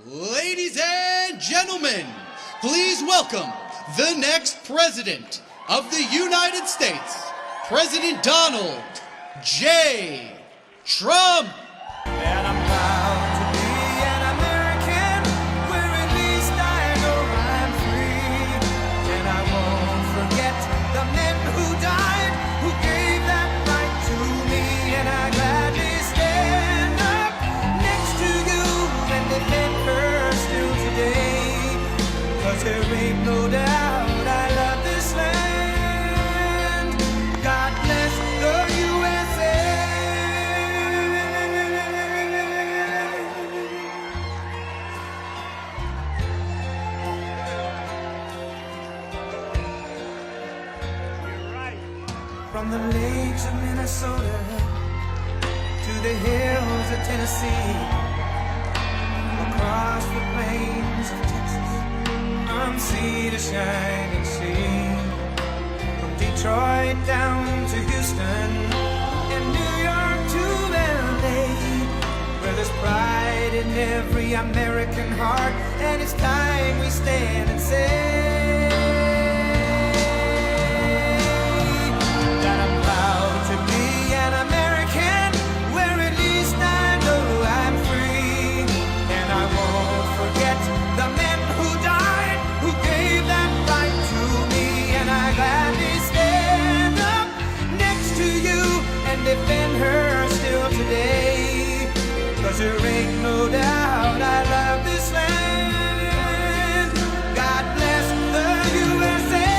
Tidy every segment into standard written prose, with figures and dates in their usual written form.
Ladies and gentlemen, please welcome the next President of the United States, President Donald J. Trump. And I'm proud to be an American, where at least I know I'm free. And I won't forget the men who died, who gave that right to me. And I gladly stand up next to you and defend her still today. 'Cause there ain't no doubt I love this land. God bless the USA. From the lakes of Minnesota to the hills of Tennessee, across the plains of Texas, from sea to shining sea, from Detroit down to Houston and New York to LA, where there's pride in every American heart, and it's time we stand and say that I'm proud to be an American, where at least I know I'm free. And I won't forget the men who died, who gave that right to me. And I gladly stand up next to you and defend her still today. 'Cause there ain't no doubt I love this land. God bless the USA.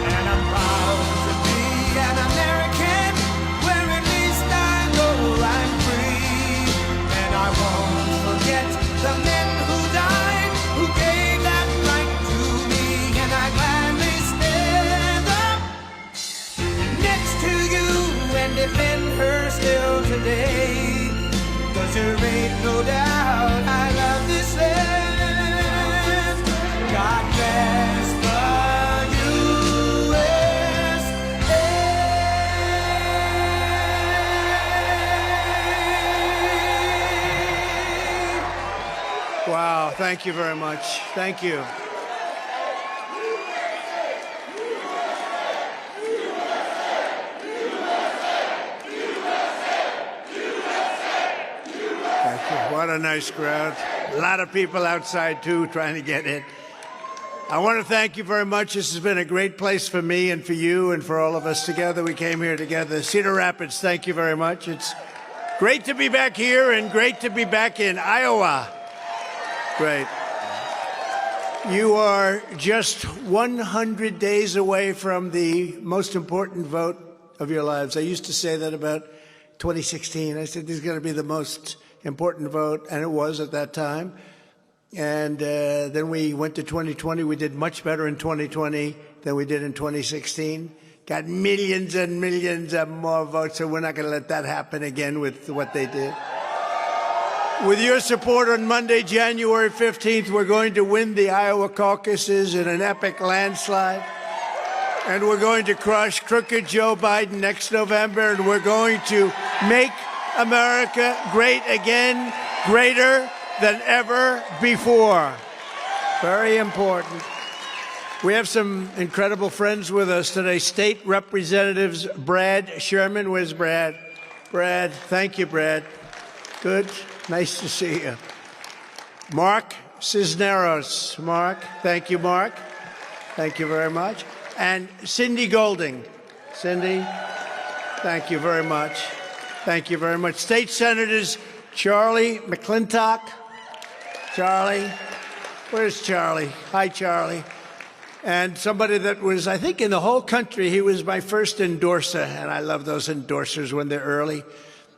And I'm proud to be an American, where at least I know I'm free. And I won't forget the men who died, who gave that right to me. And I gladly stand up next to you and defend her still today. 'Cause there ain't no doubt I love this land. God bless the USA. Wow, thank you very much. Thank you. Thank you. What a nice crowd. A lot of people outside, too, trying to get in. I want to thank you very much. This has been a great place for me and for you and for all of us together. We came here together. Cedar Rapids, thank you very much. It's great to be back here and great to be back in Iowa. Great. You are just 100 days away from the most important vote of your lives. I used to say that about 2016. I said this is going to be the most important vote, and it was at that time. And then we went to 2020. We did much better in 2020 than we did in 2016. Got millions and millions of more votes, so we're not going to let that happen again with what they did. With your support on Monday, January 15th, we're going to win the Iowa caucuses in an epic landslide. And we're going to crush crooked Joe Biden next November. And we're going to make America great again, greater than ever before. Very important. We have some incredible friends with us today. State Representatives Brad Sherman. Where's Brad? Brad, thank you, Brad. Good. Nice to see you. Mark Cisneros. Mark, thank you, Mark. Thank you very much. And Cindy Golding. Cindy, thank you very much. Thank you very much. State Senators Charlie McClintock. Charlie, where's Charlie? Hi, Charlie. And somebody that was, I think, in the whole country, he was my first endorser. And I love those endorsers when they're early.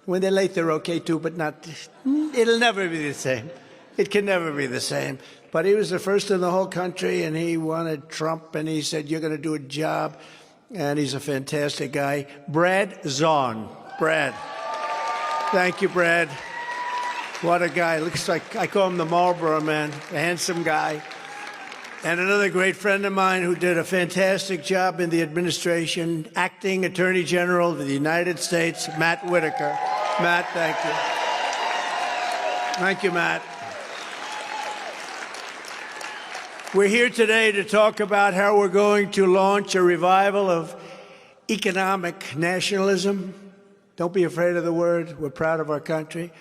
When they're late, they're okay, too, but not, it'll never be the same. It can never be the same. But he was the first in the whole country, and he wanted Trump, and he said, you're going to do a job. And he's a fantastic guy. Brad Zahn. Brad. Thank you, Brad. What a guy. Looks like, I call him the Marlboro Man, a handsome guy. And another great friend of mine who did a fantastic job in the administration, Acting Attorney General of the United States, Matt Whitaker. Matt, thank you. Thank you, Matt. We're here today to talk about how we're going to launch a revival of economic nationalism. Don't be afraid of the word. We're proud of our country.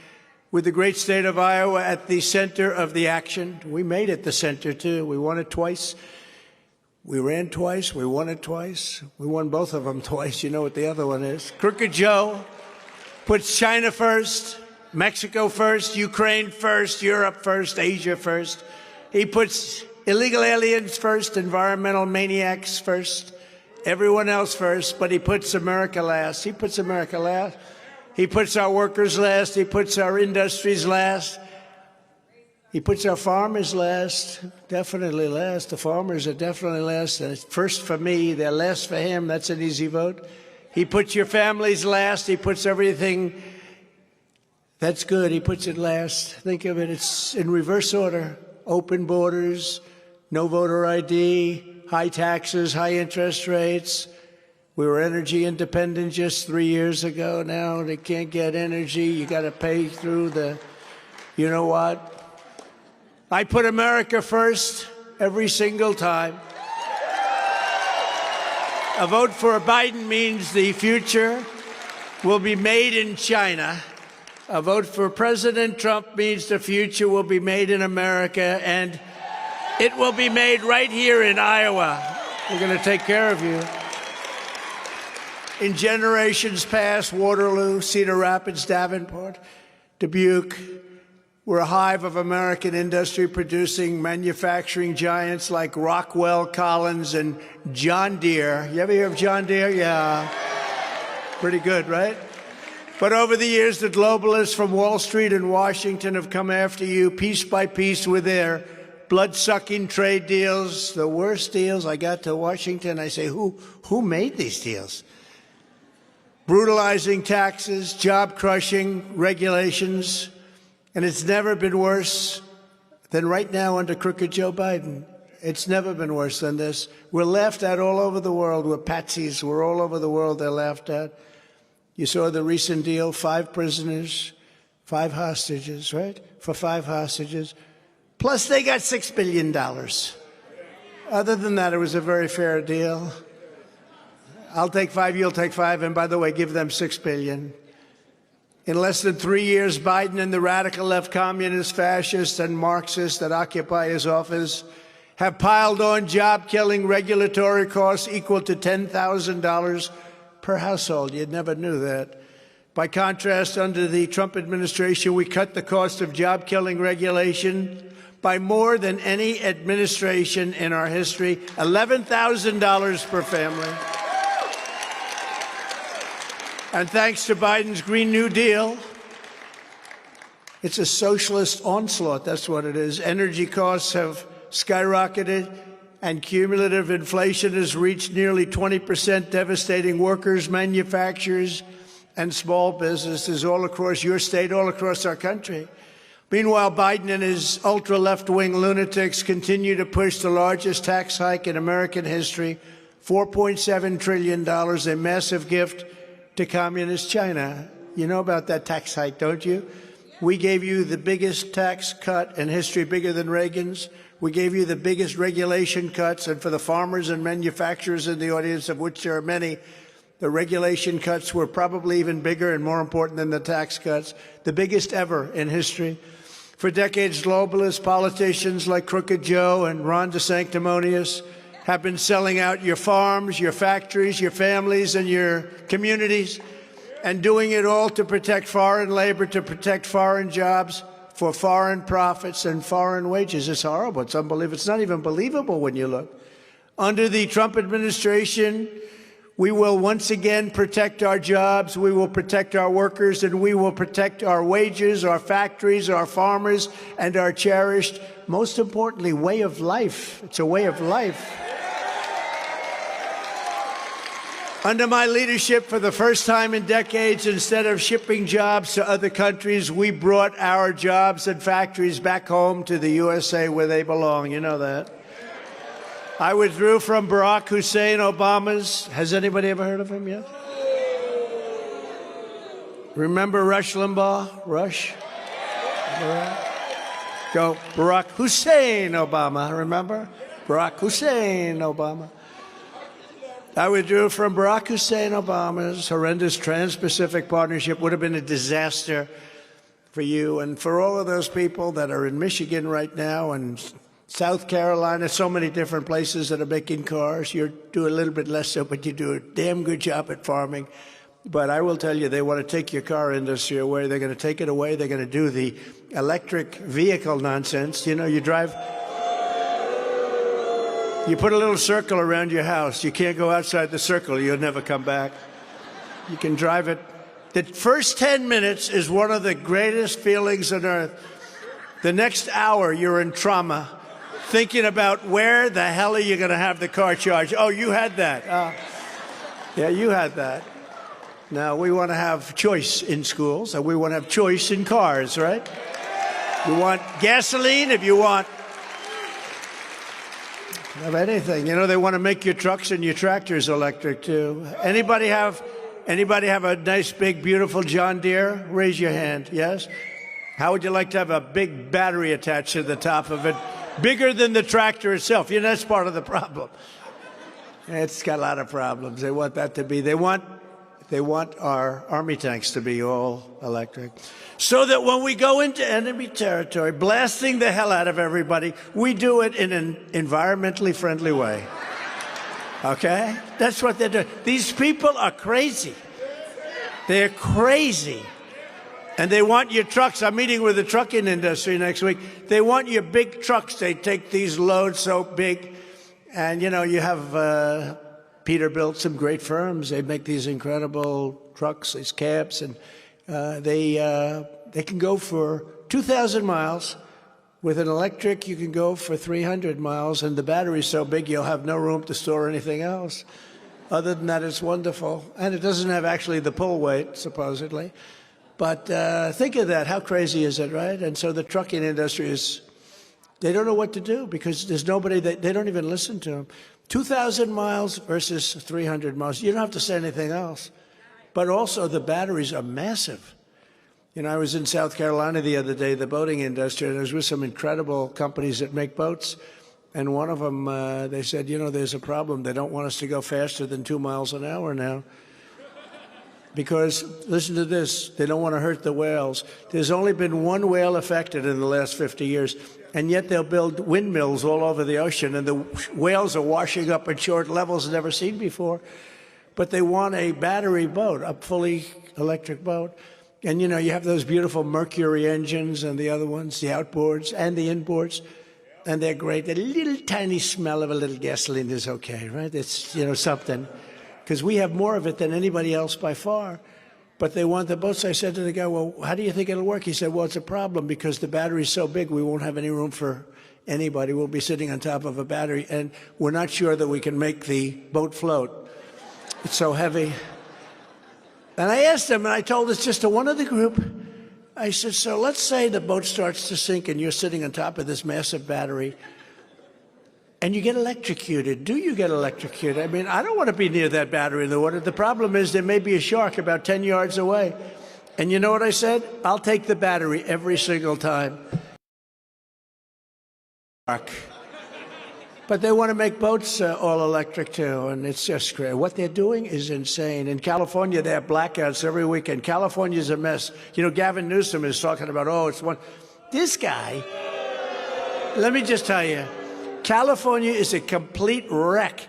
With the great state of Iowa at the center of the action. We made it the center, too. We won it twice. We ran twice. We won it twice. We won both of them twice. You know what the other one is. Crooked Joe puts China first, Mexico first, Ukraine first, Europe first, Asia first. He puts illegal aliens first, environmental maniacs first, everyone else first, but he puts America last. He puts America last. He puts our workers last. He puts our industries last. He puts our farmers last, definitely last. The farmers are definitely last. And it's first for me, they're last for him. That's an easy vote. He puts your families last. He puts everything that's good. He puts it last. Think of it. It's in reverse order. Open borders, no voter ID, high taxes, high interest rates. We were energy independent just 3 years ago. Now they can't get energy. You got to pay through the, you know what? I put America first every single time. A vote for Biden means the future will be made in China. A vote for President Trump means the future will be made in America, and it will be made right here in Iowa. We're going to take care of you. In generations past, Waterloo, Cedar Rapids, Davenport, Dubuque, were a hive of American industry producing manufacturing giants like Rockwell, Collins, and John Deere. You ever hear of John Deere? Yeah. Pretty good, right? But over the years, the globalists from Wall Street and Washington have come after you piece by piece with their blood-sucking trade deals, the worst deals. I got to Washington, I say, who made these deals? Brutalizing taxes, job-crushing regulations, and it's never been worse than right now under crooked Joe Biden. It's never been worse than this. We're laughed at all over the world. We're patsies. We're all over the world. They're laughed at. You saw the recent deal, 5 prisoners, 5 hostages, right? For 5 hostages. Plus, they got $6 billion. Other than that, it was a very fair deal. I'll take 5, you'll take 5, and by the way, give them $6 billion. In less than 3 years, Biden and the radical left communists, fascists, and Marxists that occupy his office have piled on job-killing regulatory costs equal to $10,000 per household. You never knew that. By contrast, under the Trump administration, we cut the cost of job-killing regulation by more than any administration in our history, $11,000 per family. And thanks to Biden's Green New Deal, it's a socialist onslaught. That's what it is. Energy costs have skyrocketed, and cumulative inflation has reached nearly 20%, devastating workers, manufacturers, and small businesses all across your state, all across our country. Meanwhile, Biden and his ultra-left-wing lunatics continue to push the largest tax hike in American history, $4.7 trillion, a massive gift to communist China. You know about that tax hike, don't you? We gave you the biggest tax cut in history, bigger than Reagan's. We gave you the biggest regulation cuts, and for the farmers and manufacturers in the audience, of which there are many, the regulation cuts were probably even bigger and more important than the tax cuts, the biggest ever in history. For decades, globalist politicians like Crooked Joe and Ron DeSanctimonious have been selling out your farms, your factories, your families, and your communities, and doing it all to protect foreign labor, to protect foreign jobs, for foreign profits and foreign wages. It's horrible. It's unbelievable. It's not even believable when you look. Under the Trump administration, we will once again protect our jobs, we will protect our workers, and we will protect our wages, our factories, our farmers, and our cherished, most importantly, way of life. It's a way of life. Under my leadership, for the first time in decades, instead of shipping jobs to other countries, we brought our jobs and factories back home to the USA where they belong. You know that. I withdrew from Barack Hussein Obama's. Has anybody ever heard of him yet? Remember Rush Limbaugh? Rush? Go, Barack Hussein Obama, remember? Barack Hussein Obama. I withdrew from Barack Hussein Obama's horrendous Trans-Pacific Partnership. Would have been a disaster for you and for all of those people that are in Michigan right now and South Carolina, so many different places that are making cars. You do a little bit less so, but you do a damn good job at farming. But I will tell you, they want to take your car industry away. They're going to take it away. They're going to do the electric vehicle nonsense. You know, you drive, you put a little circle around your house. You can't go outside the circle. You'll never come back. You can drive it. The first 10 minutes is one of the greatest feelings on earth. The next hour, you're in trauma, thinking about where the hell are you going to have the car charged. Oh, you had that. Yeah, you had that. Now, we want to have choice in schools, and we want to have choice in cars, right? You want gasoline if you want. Have anything. You know, they want to make your trucks and your tractors electric, too. Anybody have a nice, big, beautiful John Deere? Raise your hand, yes? How would you like to have a big battery attached to the top of it? Bigger than the tractor itself. You know, that's part of the problem. It's got a lot of problems. They want that to be. They want our Army tanks to be all electric. So that when we go into enemy territory, blasting the hell out of everybody, we do it in an environmentally friendly way. Okay? That's what they're doing. These people are crazy. They're crazy. And they want your trucks. I'm meeting with the trucking industry next week. They want your big trucks. They take these loads so big. And, you know, you have Peter built some great firms. They make these incredible trucks, these cabs. And they can go for 2,000 miles. With an electric, you can go for 300 miles. And the battery's so big, you'll have no room to store anything else. Other than that, it's wonderful. And it doesn't have actually the pull weight, supposedly. But think of that. How crazy is it, right? And so the trucking industry they don't know what to do because there's nobody they don't even listen to them. 2,000 miles versus 300 miles. You don't have to say anything else. But also the batteries are massive. You know, I was in South Carolina the other day, the boating industry, and I was with some incredible companies that make boats. And one of them, they said, you know, there's a problem. They don't want us to go faster than 2 miles an hour now. Because, listen to this, they don't want to hurt the whales. There's only been one whale affected in the last 50 years, and yet they'll build windmills all over the ocean, and the whales are washing up at short levels never seen before. But they want a battery boat, a fully electric boat. And, you know, you have those beautiful Mercury engines and the other ones, the outboards and the inboards, and they're great. The little tiny smell of a little gasoline is okay, right? It's, you know, something. Because we have more of it than anybody else by far. But they want the boats. I said to the guy, well, how do you think it'll work? He said, well, it's a problem because the battery's so big we won't have any room for anybody. We'll be sitting on top of a battery, and we're not sure that we can make the boat float. It's so heavy. And I asked him, and I told this just to one of the group, I said, so let's say the boat starts to sink and you're sitting on top of this massive battery, and you get electrocuted. Do you get electrocuted? I mean, I don't want to be near that battery in the water. The problem is there may be a shark about 10 yards away. And you know what I said? I'll take the battery every single time. But they want to make boats all electric, too, and it's just great. What they're doing is insane. In California, they have blackouts every weekend. California's a mess. You know, Gavin Newsom is talking about, oh, it's one. This guy, let me just tell you, California is a complete wreck,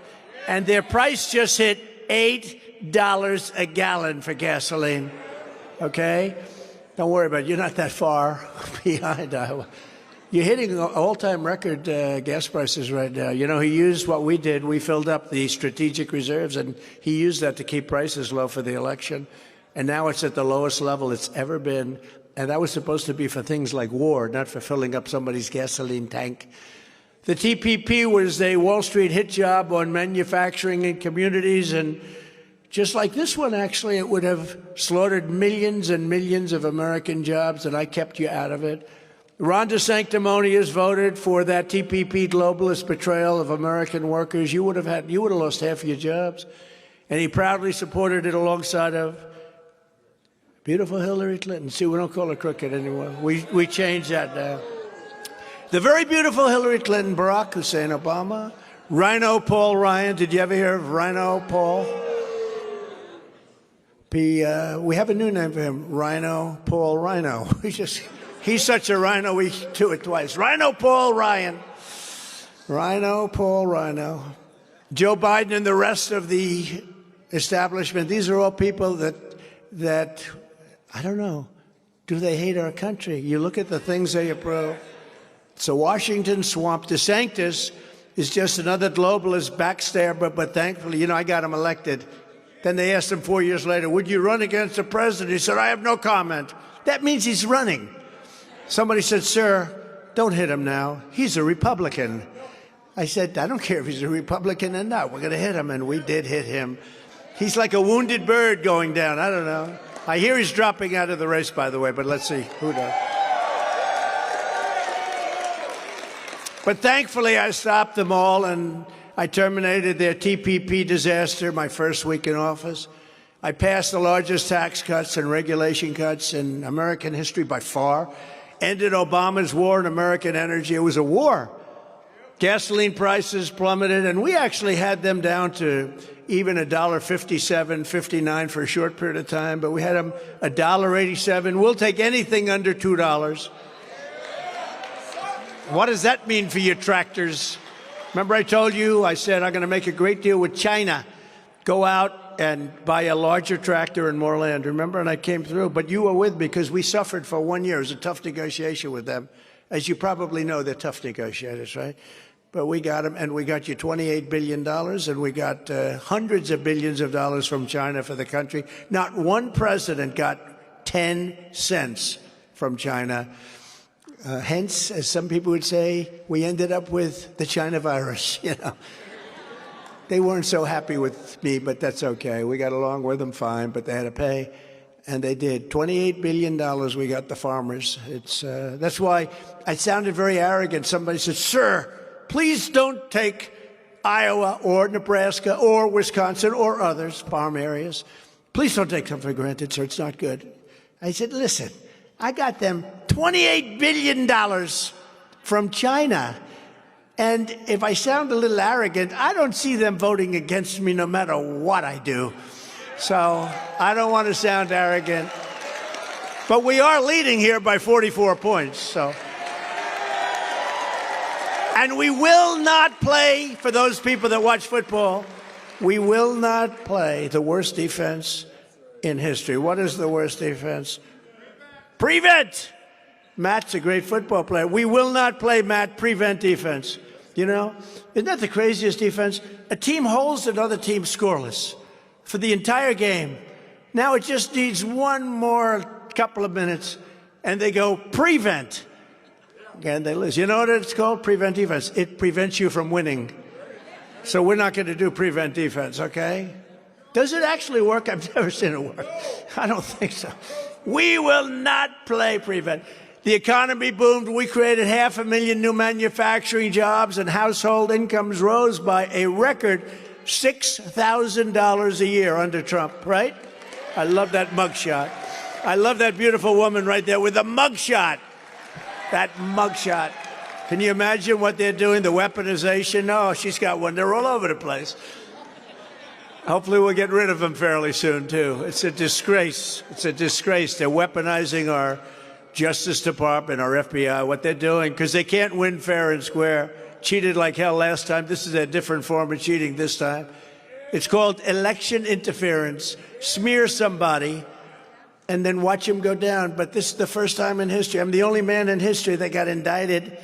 and their price just hit $8 a gallon for gasoline, okay? Don't worry about it. You're not that far behind Iowa. You're hitting all-time record gas prices right now. You know, he used what we did. We filled up the strategic reserves, and he used that to keep prices low for the election. And now it's at the lowest level it's ever been. And that was supposed to be for things like war, not for filling up somebody's gasoline tank. The TPP was a Wall Street hit job on manufacturing in communities, and just like this one, actually, it would have slaughtered millions and millions of American jobs, and I kept you out of it. Ron DeSanctimonious voted for that TPP globalist betrayal of American workers. You would have lost half of your jobs. And he proudly supported it alongside of beautiful Hillary Clinton. See, we don't call her crooked anymore. We changed that now. The very beautiful Hillary Clinton, Barack Hussein Obama, Rhino Paul Ryan. Did you ever hear of Rhino Paul? We have a new name for him, Rhino Paul Rhino. He's such a rhino, we do it twice. Rhino Paul Ryan. Rhino Paul Rhino. Joe Biden and the rest of the establishment, these are all people that I don't know, do they hate our country? You look at the things they approve. It's a Washington swamp. DeSantis is just another globalist backstabber, but thankfully, I got him elected. Then they asked him 4 years later, would you run against the president? He said, I have no comment. That means he's running. Somebody said, sir, don't hit him now. He's a Republican. I said, I don't care if he's a Republican or not. We're going to hit him, and we did hit him. He's like a wounded bird going down. I don't know. I hear he's dropping out of the race, by the way, but let's see who does. But thankfully, I stopped them all, and I terminated their TPP disaster my first week in office. I passed the largest tax cuts and regulation cuts in American history by far. Ended Obama's war on American energy. It was a war. Gasoline prices plummeted, and we actually had them down to even $1.57, $59 for a short period of time, but we had them $1.87. We'll take anything under $2. What does that mean for your tractors? Remember I told you, I said I'm going to make a great deal with China. Go out and buy a larger tractor and more land. Remember? And I came through. But you were with me because we suffered for 1 year. It was a tough negotiation with them. As you probably know, they're tough negotiators, right? But we got them, and we got you $28 billion, and we got hundreds of billions of dollars from China for the country. Not one president got 10 cents from China. Hence, as some people would say, we ended up with the China virus, They weren't so happy with me, but that's okay. We got along with them fine, but they had to pay, and they did. $28 billion we got the farmers. That's why I sounded very arrogant. Somebody said, sir, please don't take Iowa or Nebraska or Wisconsin or others, farm areas. Please don't take them for granted, sir. It's not good. I said, listen, I got them $28 billion from China. And if I sound a little arrogant, I don't see them voting against me no matter what I do. So I don't want to sound arrogant. But we are leading here by 44 points. So. And we will not play, for those people that watch football, we will not play the worst defense in history. What is the worst defense? Prevent. Matt's a great football player. We will not play, Matt, prevent defense. Isn't that the craziest defense? A team holds another team scoreless for the entire game. Now it just needs one more couple of minutes, and they go prevent. And they lose. You know what it's called? Prevent defense. It prevents you from winning. So we're not going to do prevent defense, okay? Does it actually work? I've never seen it work. I don't think so. We will not play prevent. The economy boomed. We created 500,000 new manufacturing jobs, and household incomes rose by a record $6,000 a year under Trump, right? I love that mugshot. I love that beautiful woman right there with the mugshot. That mugshot. Can you imagine what they're doing? The weaponization? Oh, she's got one. They're all over the place. Hopefully we'll get rid of them fairly soon, too. It's a disgrace. It's a disgrace. They're weaponizing our Justice Department, our FBI, what they're doing, because they can't win fair and square. Cheated like hell last time. This is a different form of cheating this time. It's called election interference. Smear somebody and then watch him go down. But this is the first time in history. I'm the only man in history that got indicted,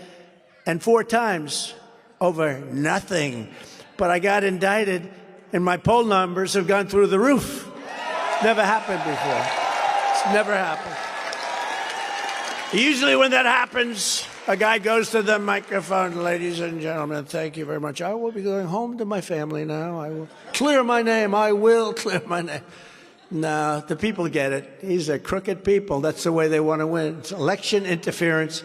and 4 times over nothing. But I got indicted, and my poll numbers have gone through the roof. Never happened before. It's never happened. Usually when that happens, a guy goes to the microphone, ladies and gentlemen, thank you very much. I will be going home to my family now. I will clear my name. I will clear my name. No, the people get it. These are crooked people. That's the way they want to win. It's election interference.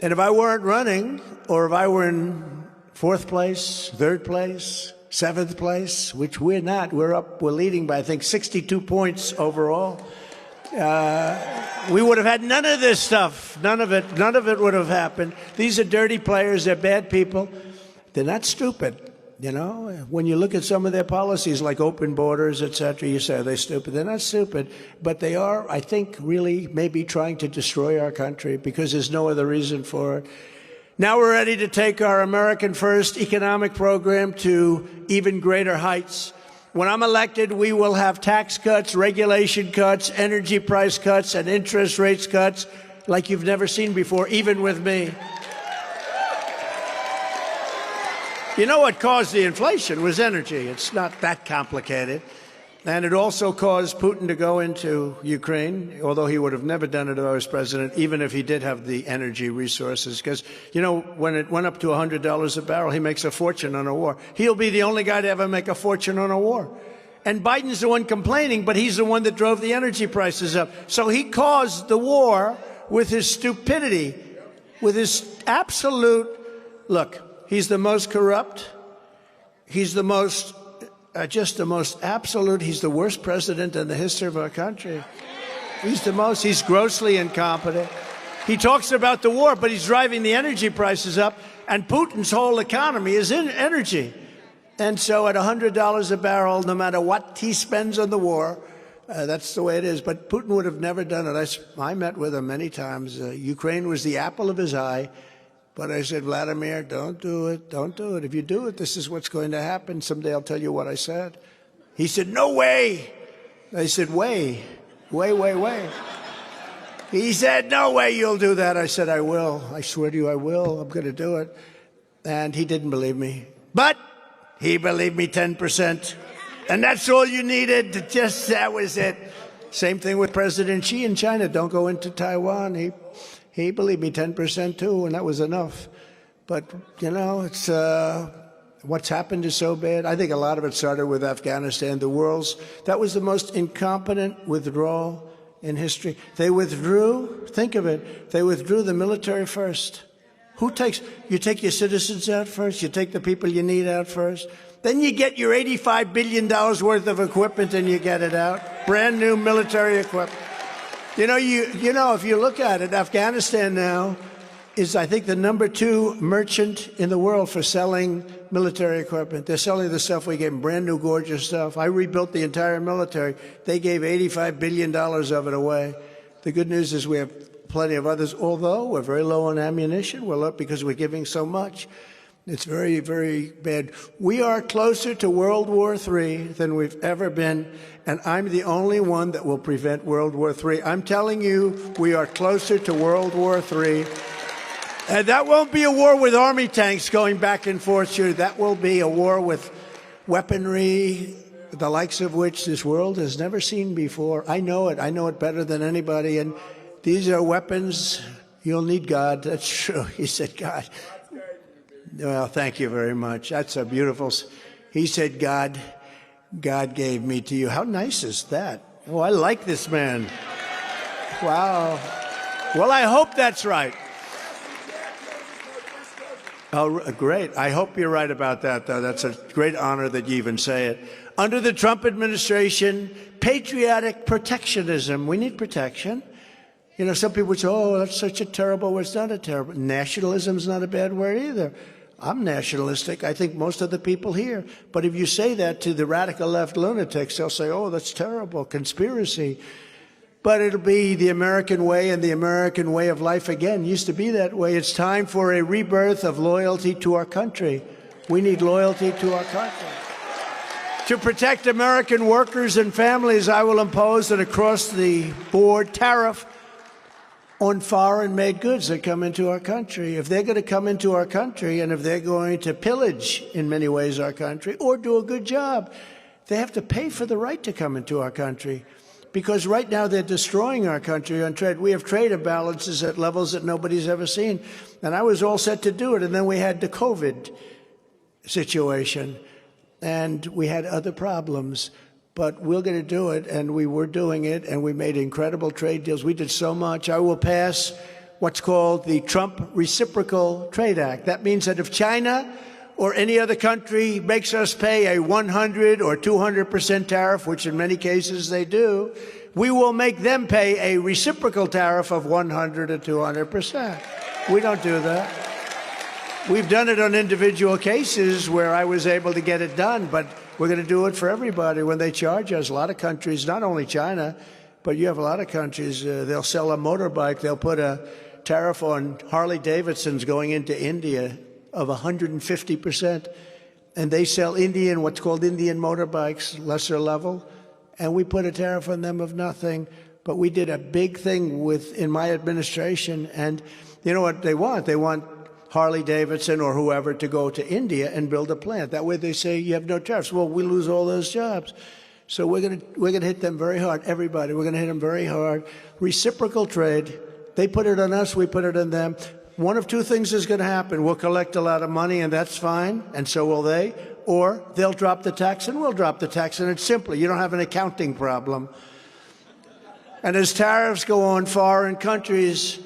And if I weren't running, or if I were in fourth place, third place, seventh place, which we're not, we're leading by, I think, 62 points overall. We would have had none of this stuff. None of it would have happened. These are dirty players. They're bad people. They're not stupid. You know, when you look at some of their policies, like open borders, etc., you say, are they stupid? They're not stupid, but they are, I think, really maybe trying to destroy our country because there's no other reason for it. Now we're ready to take our American First economic program to even greater heights. When I'm elected, we will have tax cuts, regulation cuts, energy price cuts, and interest rates cuts like you've never seen before, even with me. You know what caused the inflation was energy. It's not that complicated. And it also caused Putin to go into Ukraine, although he would have never done it if I was president, even if he did have the energy resources. Because, you know, when it went up to $100 a barrel, he makes a fortune on a war. He'll be the only guy to ever make a fortune on a war. And Biden's the one complaining, but he's the one that drove the energy prices up. So he caused the war with his stupidity, with his absolute, look, he's the most corrupt. He's the most, just the most absolute. He's the worst president in the history of our country. He's the most. He's grossly incompetent. He talks about the war, but he's driving the energy prices up. And Putin's whole economy is in energy. And so at $100 a barrel, no matter what he spends on the war, that's the way it is. But Putin would have never done it. I met with him many times. Ukraine was the apple of his eye. But I said, Vladimir, don't do it. Don't do it. If you do it, this is what's going to happen. Someday I'll tell you what I said. He said, no way. I said, way. He said, no way you'll do that. I said, I will. I swear to you, I will. I'm going to do it. And he didn't believe me. But he believed me 10%. And that's all you needed. That was it. Same thing with President Xi in China. Don't go into Taiwan. He believed me 10% too, and that was enough. But, you know, it's what's happened is so bad. I think a lot of it started with Afghanistan. That was the most incompetent withdrawal in history. They withdrew, think of it, they withdrew the military first. You take your citizens out first, you take the people you need out first. Then you get your $85 billion worth of equipment and you get it out. Brand new military equipment. You know, if you look at it, Afghanistan now is, I think, the #2 merchant in the world for selling military equipment. They're selling the stuff we gave them, brand new, gorgeous stuff. I rebuilt the entire military. They gave $85 billion of it away. The good news is we have plenty of others, although we're very low on ammunition. We're low because we're giving so much. It's very, very bad. We are closer to World War III than we've ever been, and I'm the only one that will prevent World War III. I'm telling you, we are closer to World War III. And that won't be a war with army tanks going back and forth, sure. That will be a war with weaponry, the likes of which this world has never seen before. I know it. I know it better than anybody. And these are weapons. You'll need God. That's true. He said, God. Well, thank you very much. That's a beautiful. He said, God gave me to you. How nice is that? Oh, I like this man. Wow. Well, I hope that's right. Oh, great. I hope you're right about that, though. That's a great honor that you even say it. Under the Trump administration, patriotic protectionism. We need protection. You know, some people say, oh, that's such a terrible word. It's not a terrible. Nationalism's not a bad word either. I'm nationalistic. I think most of the people here. But if you say that to the radical left lunatics, they'll say, oh, that's terrible, conspiracy. But it'll be the American way and the American way of life again. It used to be that way. It's time for a rebirth of loyalty to our country. We need loyalty to our country. To protect American workers and families, I will impose an across-the-board tariff on foreign-made goods that come into our country. If they're going to come into our country and if they're going to pillage, in many ways, our country or do a good job, they have to pay for the right to come into our country. Because right now they're destroying our country on trade. We have trade imbalances at levels that nobody's ever seen. And I was all set to do it. And then we had the COVID situation. And we had other problems. But we're going to do it, and we were doing it, and we made incredible trade deals. We did so much. I will pass what's called the Trump Reciprocal Trade Act. That means that if China or any other country makes us pay a 100 or 200% tariff, which in many cases they do, we will make them pay a reciprocal tariff of 100 or 200%. We don't do that. We've done it on individual cases where I was able to get it done, but we're going to do it for everybody when they charge us. A lot of countries, not only China, but you have a lot of countries, they'll sell a motorbike, they'll put a tariff on Harley Davidsons going into India of 150%, and they sell what's called Indian motorbikes, lesser level, and we put a tariff on them of nothing. But we did a big thing in my administration, and you know what they want? They want Harley Davidson or whoever to go to India and build a plant. That way they say you have no tariffs. Well, we lose all those jobs. So we're gonna hit them very hard. Everybody, we're gonna hit them very hard. Reciprocal trade. They put it on us, we put it on them. One of two things is going to happen. We'll collect a lot of money, and that's fine, and so will they. Or they'll drop the tax, and we'll drop the tax, and it's simple. You don't have an accounting problem. And as tariffs go on foreign countries,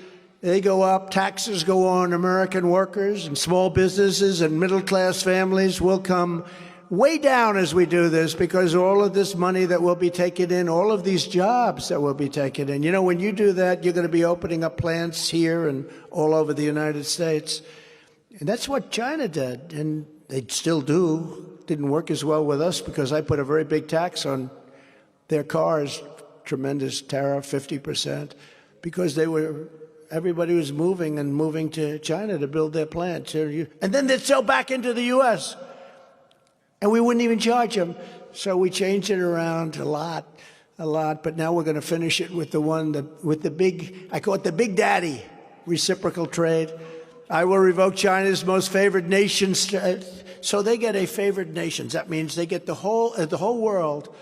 they go up, taxes go on American workers and small businesses and middle-class families will come way down as we do this, because all of this money that will be taken in, all of these jobs that will be taken in, you know, when you do that, you're going to be opening up plants here and all over the United States. And that's what China did, and they still do. Didn't work as well with us because I put a very big tax on their cars, tremendous tariff, 50%, because everybody was moving to China to build their plants. And then they'd sell back into the U.S., and we wouldn't even charge them. So we changed it around a lot. But now we're going to finish it with the big, I call it the Big Daddy, reciprocal trade. I will revoke China's most favored nation. So they get a favored nations. That means they get the whole world,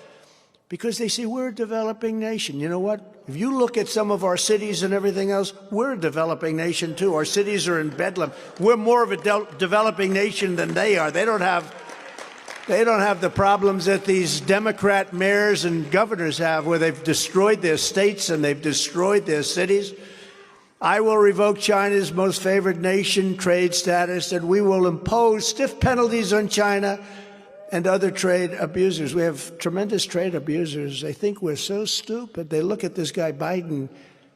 because they see we're a developing nation. You know what? If you look at some of our cities and everything else, we're a developing nation too. Our cities are in bedlam. We're more of a developing nation than they are. They don't have the problems that these Democrat mayors and governors have, where they've destroyed their states and they've destroyed their cities. I will revoke China's most favored nation trade status, and we will impose stiff penalties on China and other trade abusers. We have tremendous trade abusers. They think we're so stupid. They look at this guy Biden.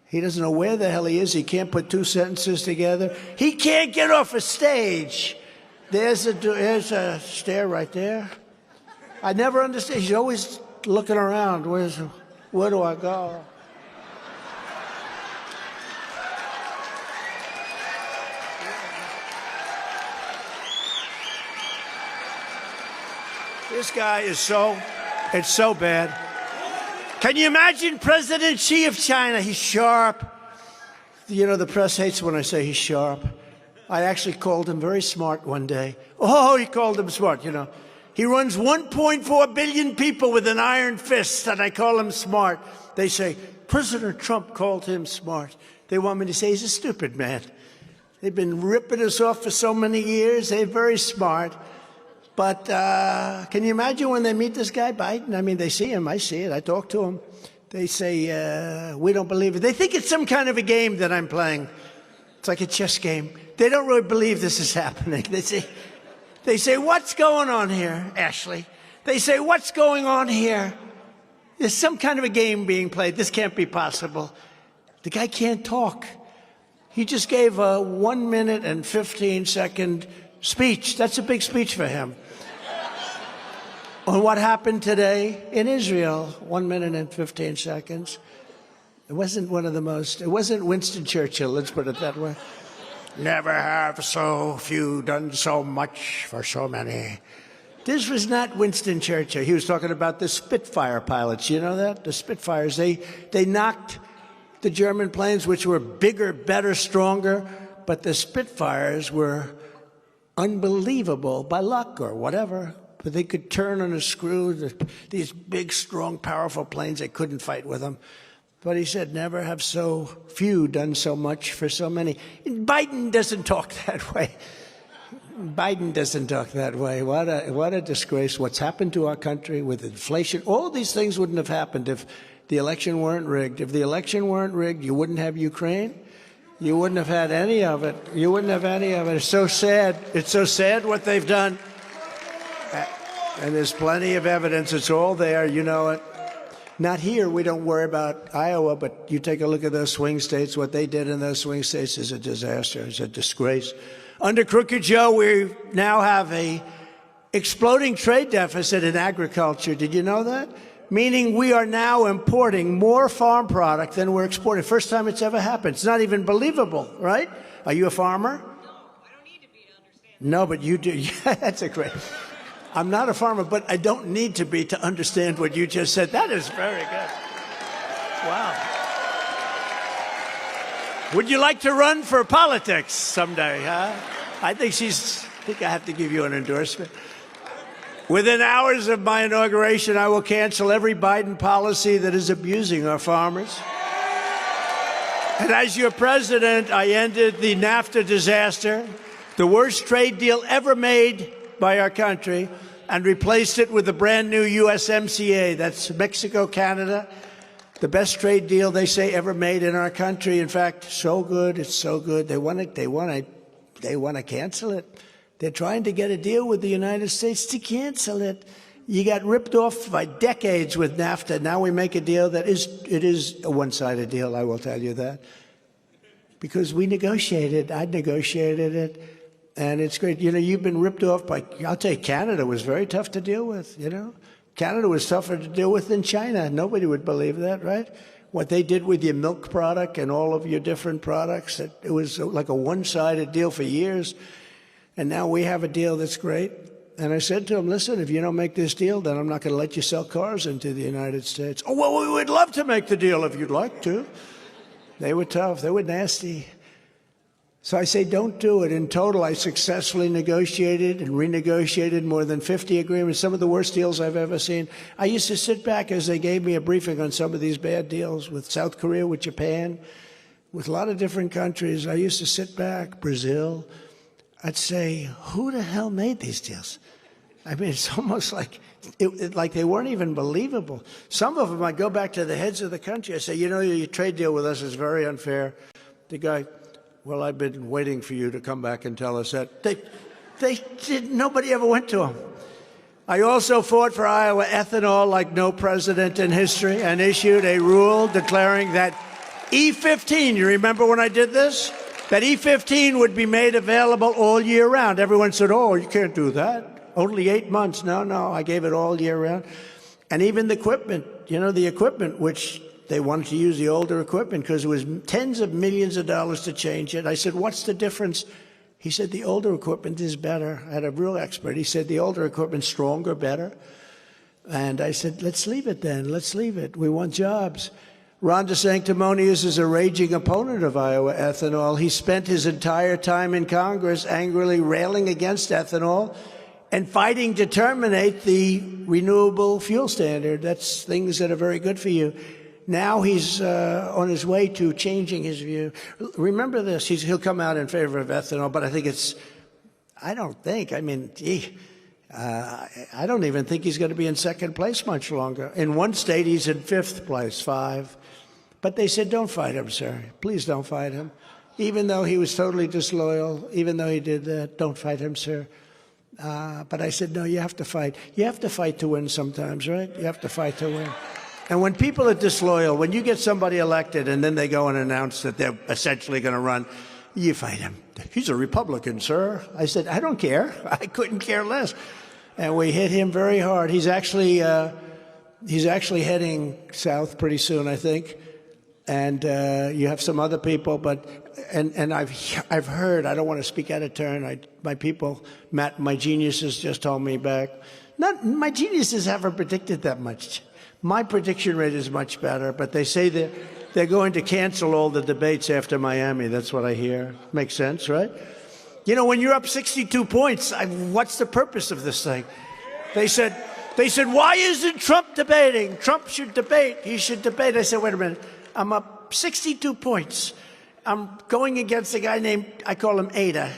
He doesn't know where the hell he is. He can't put two sentences together. He can't get off a stage. There's a stair right there. I never understand. He's always looking around. Where do I go? This guy is it's so bad. Can you imagine President Xi of China? He's sharp. You know, the press hates when I say he's sharp. I actually called him very smart one day. Oh, he called him smart, you know. He runs 1.4 billion people with an iron fist, and I call him smart. They say, President Trump called him smart. They want me to say he's a stupid man. They've been ripping us off for so many years. They're very smart. But can you imagine when they meet this guy, Biden? I mean, they see him. I see it. I talk to him. They say, we don't believe it. They think it's some kind of a game that I'm playing. It's like a chess game. They don't really believe this is happening. They say, what's going on here, Ashley? They say, what's going on here? There's some kind of a game being played. This can't be possible. The guy can't talk. He just gave a 1 minute and 15-second speech. That's a big speech for him. On what happened today in Israel, 1 minute and 15 seconds. It wasn't it wasn't Winston Churchill, let's put it that way. Never have so few done so much for so many. This was not Winston Churchill. He was talking about the Spitfire pilots. You know that? The Spitfires, they knocked the German planes, which were bigger, better, stronger, but the Spitfires were unbelievable by luck or whatever. But they could turn on a screw. These big, strong, powerful planes, they couldn't fight with them. But he said, never have so few done so much for so many. Biden doesn't talk that way. Biden doesn't talk that way. What a disgrace. What's happened to our country with inflation. All these things wouldn't have happened if the election weren't rigged. If the election weren't rigged, you wouldn't have Ukraine. You wouldn't have had any of it. You wouldn't have any of it. It's so sad. It's so sad what they've done. And there's plenty of evidence. It's all there. You know it. Not here. We don't worry about Iowa, but you take a look at those swing states. What they did in those swing states is a disaster. It's a disgrace. Under Crooked Joe, we now have a exploding trade deficit in agriculture. Did you know that? Meaning we are now importing more farm product than we're exporting. First time it's ever happened. It's not even believable, right? Are you a farmer? No, I don't need to be to understand. No, but you do. Yeah, that's a great. I'm not a farmer, but I don't need to be to understand what you just said. That is very good. Wow. Would you like to run for politics someday, huh? I think I have to give you an endorsement. Within hours of my inauguration, I will cancel every Biden policy that is abusing our farmers. And as your president, I ended the NAFTA disaster, the worst trade deal ever made by our country, and replaced it with a brand new USMCA. That's Mexico, Canada, the best trade deal they say ever made in our country. In fact, so good, it's so good. They want to cancel it. They're trying to get a deal with the United States to cancel it. You got ripped off by decades with NAFTA. Now we make a deal that is a one-sided deal, I will tell you that. Because we negotiated. I negotiated it. And it's great. You know, you've been ripped off by, I'll tell you, Canada was very tough to deal with, you know. Canada was tougher to deal with than China. Nobody would believe that, right? What they did with your milk product and all of your different products, it was like a one-sided deal for years. And now we have a deal that's great. And I said to him, listen, if you don't make this deal, then I'm not going to let you sell cars into the United States. Oh, well, we would love to make the deal if you'd like to. They were tough. They were nasty. So I say, don't do it. In total, I successfully negotiated and renegotiated more than 50 agreements, some of the worst deals I've ever seen. I used to sit back as they gave me a briefing on some of these bad deals with South Korea, with Japan, with a lot of different countries. I used to sit back, Brazil. I'd say, who the hell made these deals? I mean, it's almost like like they weren't even believable. Some of them, I go back to the heads of the country. I say, you know, your trade deal with us is very unfair. The guy, well, I've been waiting for you to come back and tell us that. They did. Nobody ever went to him. I also fought for Iowa ethanol like no president in history and issued a rule declaring that E15, you remember when I did this? That E15 would be made available all year round. Everyone said, oh, you can't do that. Only 8 months. No, I gave it all year round. And even the equipment, you know, the equipment, which they wanted to use the older equipment because it was tens of millions of dollars to change it. I said, what's the difference? He said, the older equipment is better. I had a real expert. He said, the older equipment's stronger, better. And I said, let's leave it then. Let's leave it. We want jobs. Ron DeSanctimonious is a raging opponent of Iowa ethanol. He spent his entire time in Congress angrily railing against ethanol and fighting to terminate the renewable fuel standard. That's things that are very good for you. Now he's on his way to changing his view. Remember this, he'll come out in favor of ethanol, but I think I don't even think he's going to be in second place much longer. In one state, he's in fifth place, 5. But they said, don't fight him, sir. Please don't fight him. Even though he was totally disloyal, even though he did that, don't fight him, sir. But I said, no, you have to fight. You have to fight to win sometimes, right? You have to fight to win. And when people are disloyal, when you get somebody elected and then they go and announce that they're essentially going to run, you fight him. He's a Republican, sir. I said, I don't care. I couldn't care less. And we hit him very hard. He's actually heading south pretty soon, I think. And you have some other people, but and I've heard. I don't want to speak out of turn. My people, my geniuses just told me back. Not my geniuses haven't predicted that much. My prediction rate is much better, but they say they're going to cancel all the debates after Miami. That's what I hear. Makes sense, right? You know, when you're up 62 points, what's the purpose of this thing? They said, why isn't Trump debating? Trump should debate. He should debate. I said, wait a minute. I'm up 62 points. I'm going against a guy named, I call him Ada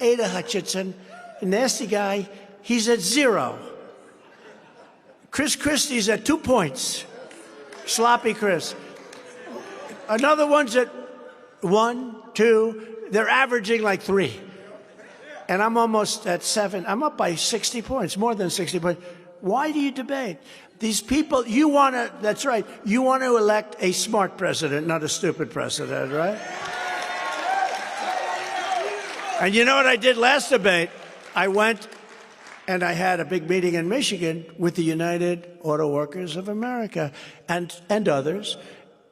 Hutchinson, a nasty guy. He's at 0. Chris Christie's at 2 points. Sloppy Chris. Another one's at 1, 2. They're averaging like 3. And I'm almost at 7. I'm up by 60 points, more than 60 points. Why do you debate? These people, you want to, that's right, you want to elect a smart president, not a stupid president, right? And you know what I did last debate? I went and I had a big meeting in Michigan with the United Auto Workers of America and others.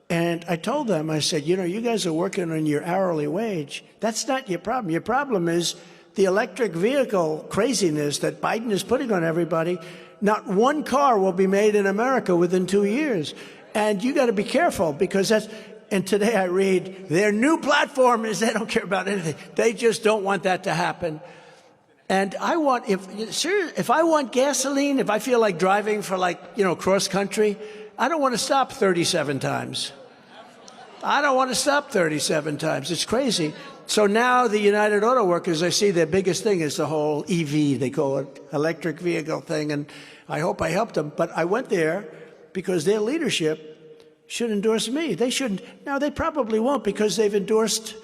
And I told them, I said, you know, you guys are working on your hourly wage. That's not your problem. Your problem is the electric vehicle craziness that Biden is putting on everybody. Not one car will be made in America within 2 years. And you got to be careful because that's, and today I read their new platform is they don't care about anything. They just don't want that to happen. And I want, if I want gasoline, if I feel like driving for cross country, I don't want to stop 37 times. I don't want to stop 37 times. It's crazy. So now the United Auto Workers, I see their biggest thing is the whole EV, they call it, electric vehicle thing. And I hope I helped them. But I went there because their leadership should endorse me. They shouldn't. Now, they probably won't because they've endorsed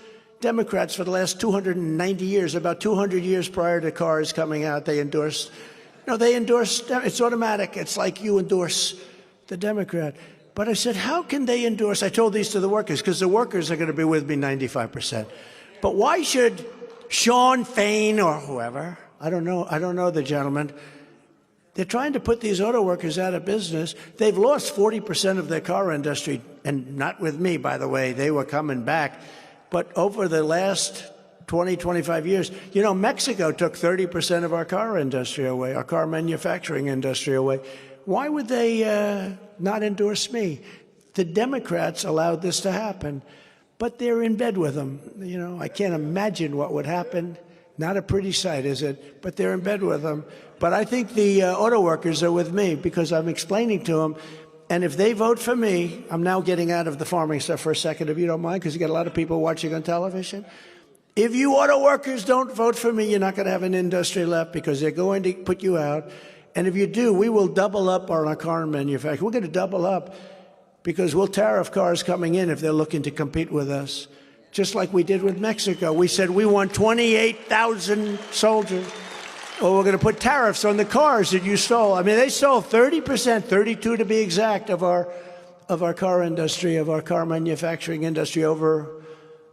Democrats for the last 290 years, about 200 years prior to cars coming out. They endorsed, it's automatic. It's like you endorse the Democrat. But I said, how can they endorse? I told these to the workers because the workers are going to be with me 95%. But why should Sean Fain or whoever, I don't know the gentleman, they're trying to put these auto workers out of business. They've lost 40% of their car industry, and not with me, by the way. They were coming back. But over the last 20, 25 years, you know, Mexico took 30% of our car industry away, our car manufacturing industry away. Why would they not endorse me? The Democrats allowed this to happen, but they're in bed with them. You know, I can't imagine what would happen. Not a pretty sight, is it? But they're in bed with them. But I think the auto workers are with me because I'm explaining to them. And if they vote for me, I'm now getting out of the farming stuff for a second, if you don't mind, because you got a lot of people watching on television. If you auto workers don't vote for me, you're not going to have an industry left because they're going to put you out. And if you do, we will double up on our car manufacturing. We're going to double up because we'll tariff cars coming in if they're looking to compete with us, just like we did with Mexico. We said we want 28,000 soldiers, or we're going to put tariffs on the cars that you stole. I mean, they stole 30%, 32 to be exact, of our car industry, of our car manufacturing industry over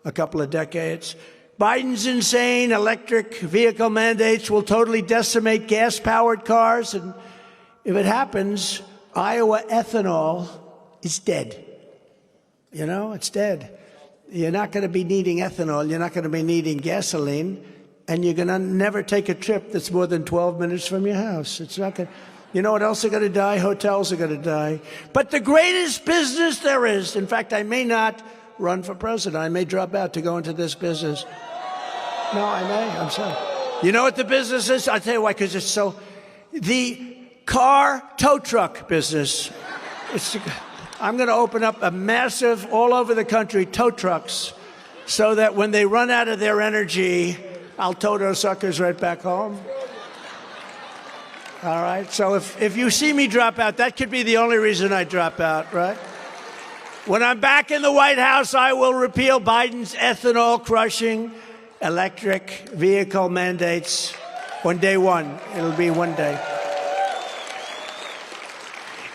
a couple of decades. Biden's insane electric vehicle mandates will totally decimate gas-powered cars. And if it happens, Iowa ethanol is dead. You know, it's dead. You're not going to be needing ethanol. You're not going to be needing gasoline. And you're going to never take a trip that's more than 12 minutes from your house. It's not going to. You know what else are going to die? Hotels are going to die. But the greatest business there is, in fact, I may not run for president. I may drop out to go into this business. No, I may. I'm sorry. You know what the business is? I'll tell you why, because it's so... The car tow truck business. I'm going to open up a massive, all over the country, tow trucks so that when they run out of their energy, I'll tow those suckers right back home. All right? So if you see me drop out, that could be the only reason I drop out, right? When I'm back in the White House, I will repeal Biden's ethanol-crushing electric vehicle mandates on day one. It'll be one day.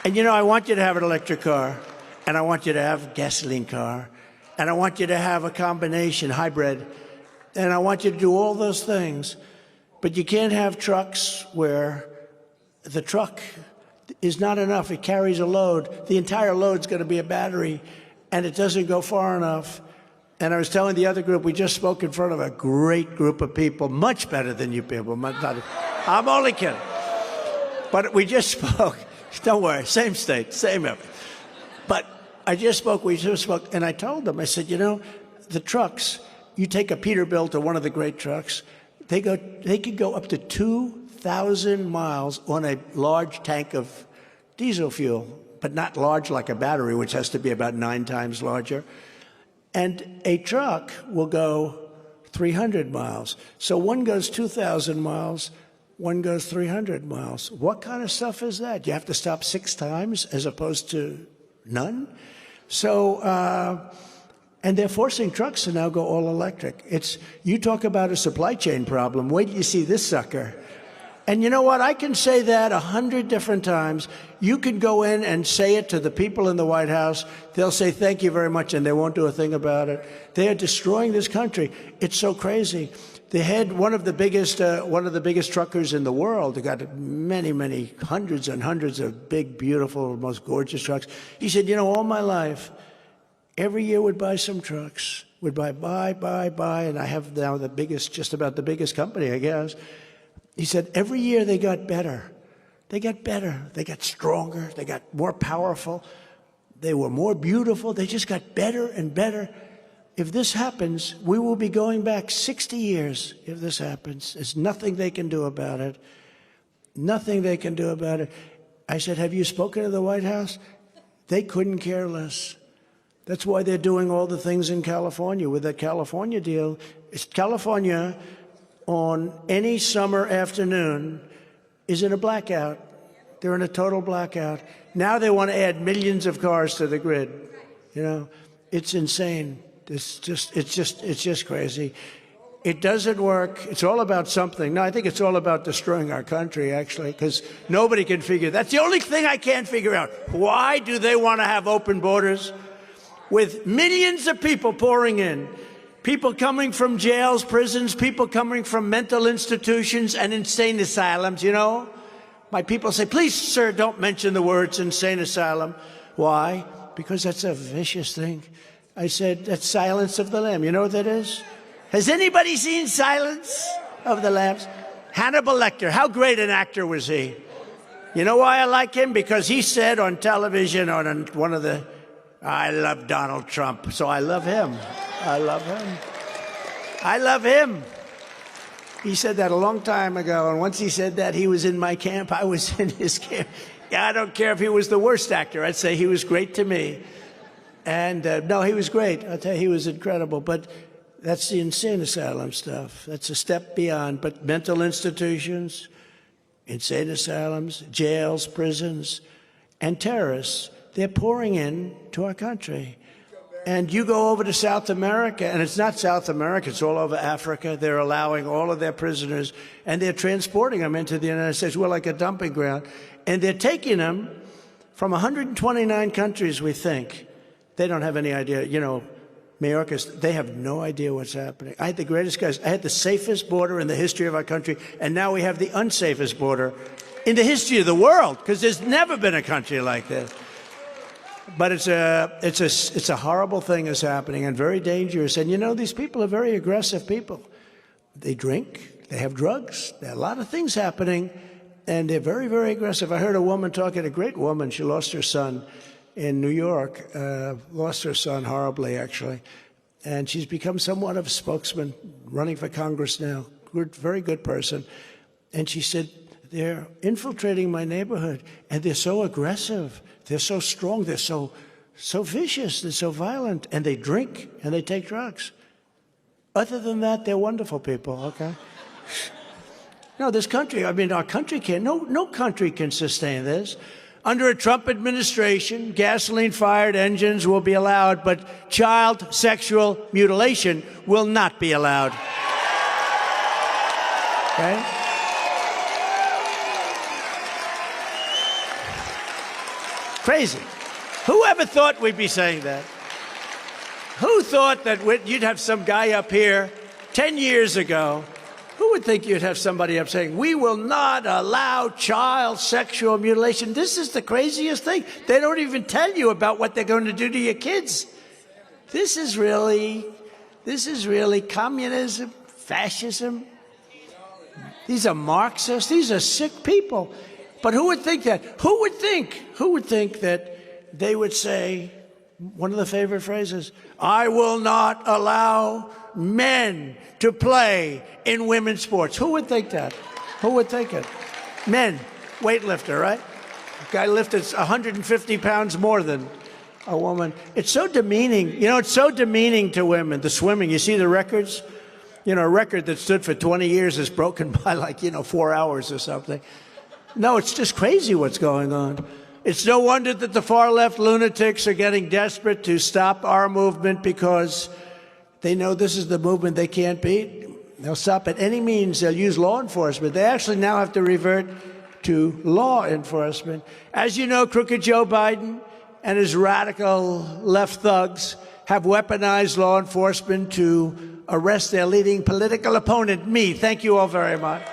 And, you know, I want you to have an electric car, and I want you to have a gasoline car, and I want you to have a combination hybrid, and I want you to do all those things. But you can't have trucks where the truck is not enough. It carries a load. The entire load's going to be a battery, and it doesn't go far enough. And I was telling the other group, we just spoke in front of a great group of people, much better than you people. I'm only kidding. But we just spoke. Don't worry, same state, same everything. But we just spoke, and I told them, I said, you know, the trucks, you take a Peterbilt or one of the great trucks, they could go up to 2,000 miles on a large tank of diesel fuel, but not large like a battery, which has to be about 9 times larger. And a truck will go 300 miles. So one goes 2,000 miles, one goes 300 miles. What kind of stuff is that? You have to stop 6 times as opposed to none? So, And they're forcing trucks to now go all electric. You talk about a supply chain problem. Wait till you see this sucker. And you know what? I can say that 100 different times. You can go in and say it to the people in the White House. They'll say, thank you very much, and they won't do a thing about it. They are destroying this country. It's so crazy. They had one of the biggest truckers in the world. They got many, hundreds and hundreds of big, beautiful, most gorgeous trucks. He said, all my life, every year would buy some trucks, would buy, and I have now just about the biggest company, I guess. He said, every year they got better. They got better. They got stronger. They got more powerful. They were more beautiful. They just got better and better. If this happens, we will be going back 60 years if this happens. There's nothing they can do about it. Nothing they can do about it. I said, have you spoken to the White House? They couldn't care less. That's why they're doing all the things in California with that California deal. It's California on any summer afternoon is in a blackout. They're in a total blackout. Now they want to add millions of cars to the grid. It's insane. It's just crazy. It doesn't work. It's all about something. No, I think it's all about destroying our country, actually, because nobody can figure. That's the only thing I can't figure out. Why do they want to have open borders with millions of people pouring in? People coming from jails, prisons, people coming from mental institutions and insane asylums, My people say, please, sir, don't mention the words insane asylum. Why? Because that's a vicious thing. I said, that's Silence of the Lamb. You know what that is? Has anybody seen Silence of the Lambs? Hannibal Lecter, how great an actor was he? You know why I like him? Because he said on television, on one of the, I love Donald Trump, so I love him. I love him. I love him. He said that a long time ago, and once he said that, he was in my camp. I was in his camp. Yeah, I don't care if he was the worst actor. I'd say he was great to me. And no, he was great. I'll tell you, he was incredible. But that's the insane asylum stuff. That's a step beyond. But mental institutions, insane asylums, jails, prisons, and terrorists, they're pouring in to our country. And you go over to South America, and it's not South America, it's all over Africa. They're allowing all of their prisoners, and they're transporting them into the United States. We're like a dumping ground. And they're taking them from 129 countries, we think. They don't have any idea. Mayorkas, they have no idea what's happening. I had the greatest guys. I had the safest border in the history of our country, and now we have the unsafest border in the history of the world, because there's never been a country like this. But it's a horrible thing that's happening and very dangerous. And these people are very aggressive people. They drink, they have drugs, there are a lot of things happening, and they're very, very aggressive. I heard a woman talking, a great woman, she lost her son in New York, lost her son horribly, actually. And she's become somewhat of a spokesman, running for Congress now. Good, very good person. And she said, they're infiltrating my neighborhood, and they're so aggressive. They're so strong. They're so vicious. They're so violent. And they drink, and they take drugs. Other than that, they're wonderful people, okay? No, this country, our country can't, no country can sustain this. Under a Trump administration, gasoline-fired engines will be allowed, but child sexual mutilation will not be allowed. Okay? Crazy. Who ever thought we'd be saying that? Who thought that you'd have some guy up here 10 years ago? Who would think you'd have somebody up saying, we will not allow child sexual mutilation? This is the craziest thing. They don't even tell you about what they're going to do to your kids. This is really communism, fascism. These are Marxists. These are sick people. But who would think that? Who would think that they would say, one of the favorite phrases, I will not allow men to play in women's sports. Who would think that? Who would think it? Men, weightlifter, right? Guy lifted 150 pounds more than a woman. It's so demeaning. It's so demeaning to women. The swimming, you see the records? A record that stood for 20 years is broken by 4 hours or something. No, it's just crazy what's going on. It's no wonder that the far-left lunatics are getting desperate to stop our movement because they know this is the movement they can't beat. They'll stop at any means. They'll use law enforcement. They actually now have to revert to law enforcement. As you know, crooked Joe Biden and his radical left thugs have weaponized law enforcement to arrest their leading political opponent, me. Thank you all very much.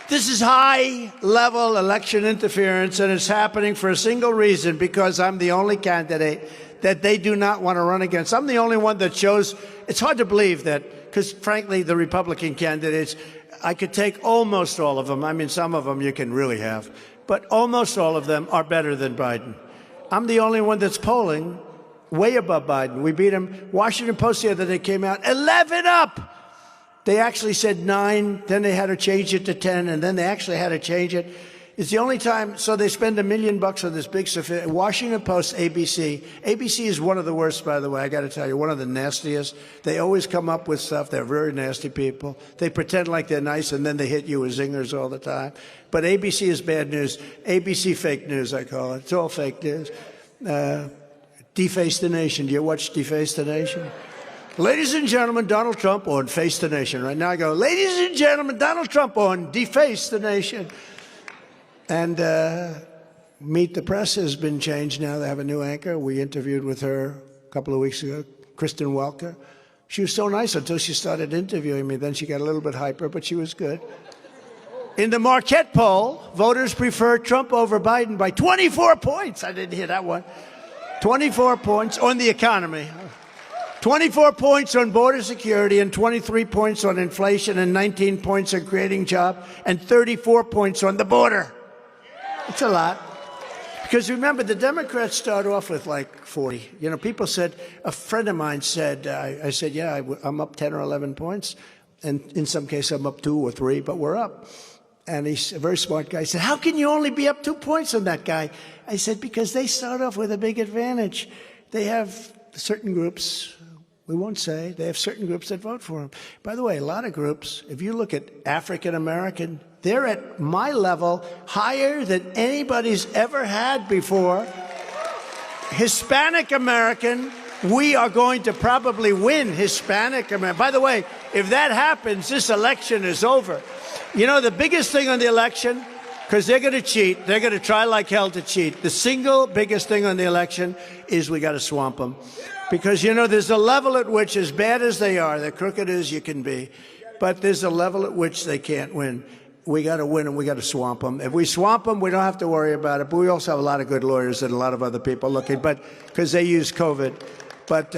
This is high-level election interference, and it's happening for a single reason, because I'm the only candidate that they do not want to run against. I'm the only one that shows. It's hard to believe that, because, frankly, the Republican candidates, I could take almost all of them. I mean, some of them you can really have. But almost all of them are better than Biden. I'm the only one that's polling way above Biden. We beat him. Washington Post the other day came out 11 up. They actually said 9, then they had to change it to 10, and then they actually had to change it. It's the only time, so they spend $1 million on this big Washington Post, ABC. ABC is one of the worst, by the way, I got to tell you, one of the nastiest. They always come up with stuff. They're very nasty people. They pretend like they're nice, and then they hit you with zingers all the time. But ABC is bad news. ABC fake news, I call it. It's all fake news. Deface the Nation. Do you watch Deface the Nation? Ladies and gentlemen, Donald Trump on Face the Nation. Right now I go, ladies and gentlemen, Donald Trump on Deface the Nation. And Meet the Press has been changed now. They have a new anchor. We interviewed with her a couple of weeks ago, Kristen Welker. She was so nice until she started interviewing me. Then she got a little bit hyper, but she was good. In the Marquette poll, voters prefer Trump over Biden by 24 points. I didn't hear that one. 24 points on the economy. 24 points on border security, and 23 points on inflation, and 19 points on creating jobs, and 34 points on the border. It's a lot. Because remember, the Democrats start off with like 40. You know, people said, a friend of mine said, I said, yeah, I'm up 10 or 11 points. And in some cases, I'm up 2 or 3, but we're up. And he's a very smart guy. He said, how can you only be up 2 points on that guy? I said, because they start off with a big advantage. They have certain groups. We won't say. They have certain groups that vote for him. By the way, a lot of groups, if you look at African American, they're at my level, higher than anybody's ever had before. Hispanic American, we are going to probably win Hispanic American. By the way, if that happens, this election is over. You know, the biggest thing on the election, because they're going to cheat, they're going to try like hell to cheat. The single biggest thing on the election is we got to swamp them. Because, you know, there's a level at which, as bad as they are, the crooked as you can be, but there's a level at which they can't win. We got to win, and we got to swamp them. If we swamp them, we don't have to worry about it. But we also have a lot of good lawyers and a lot of other people looking, but because they use COVID. But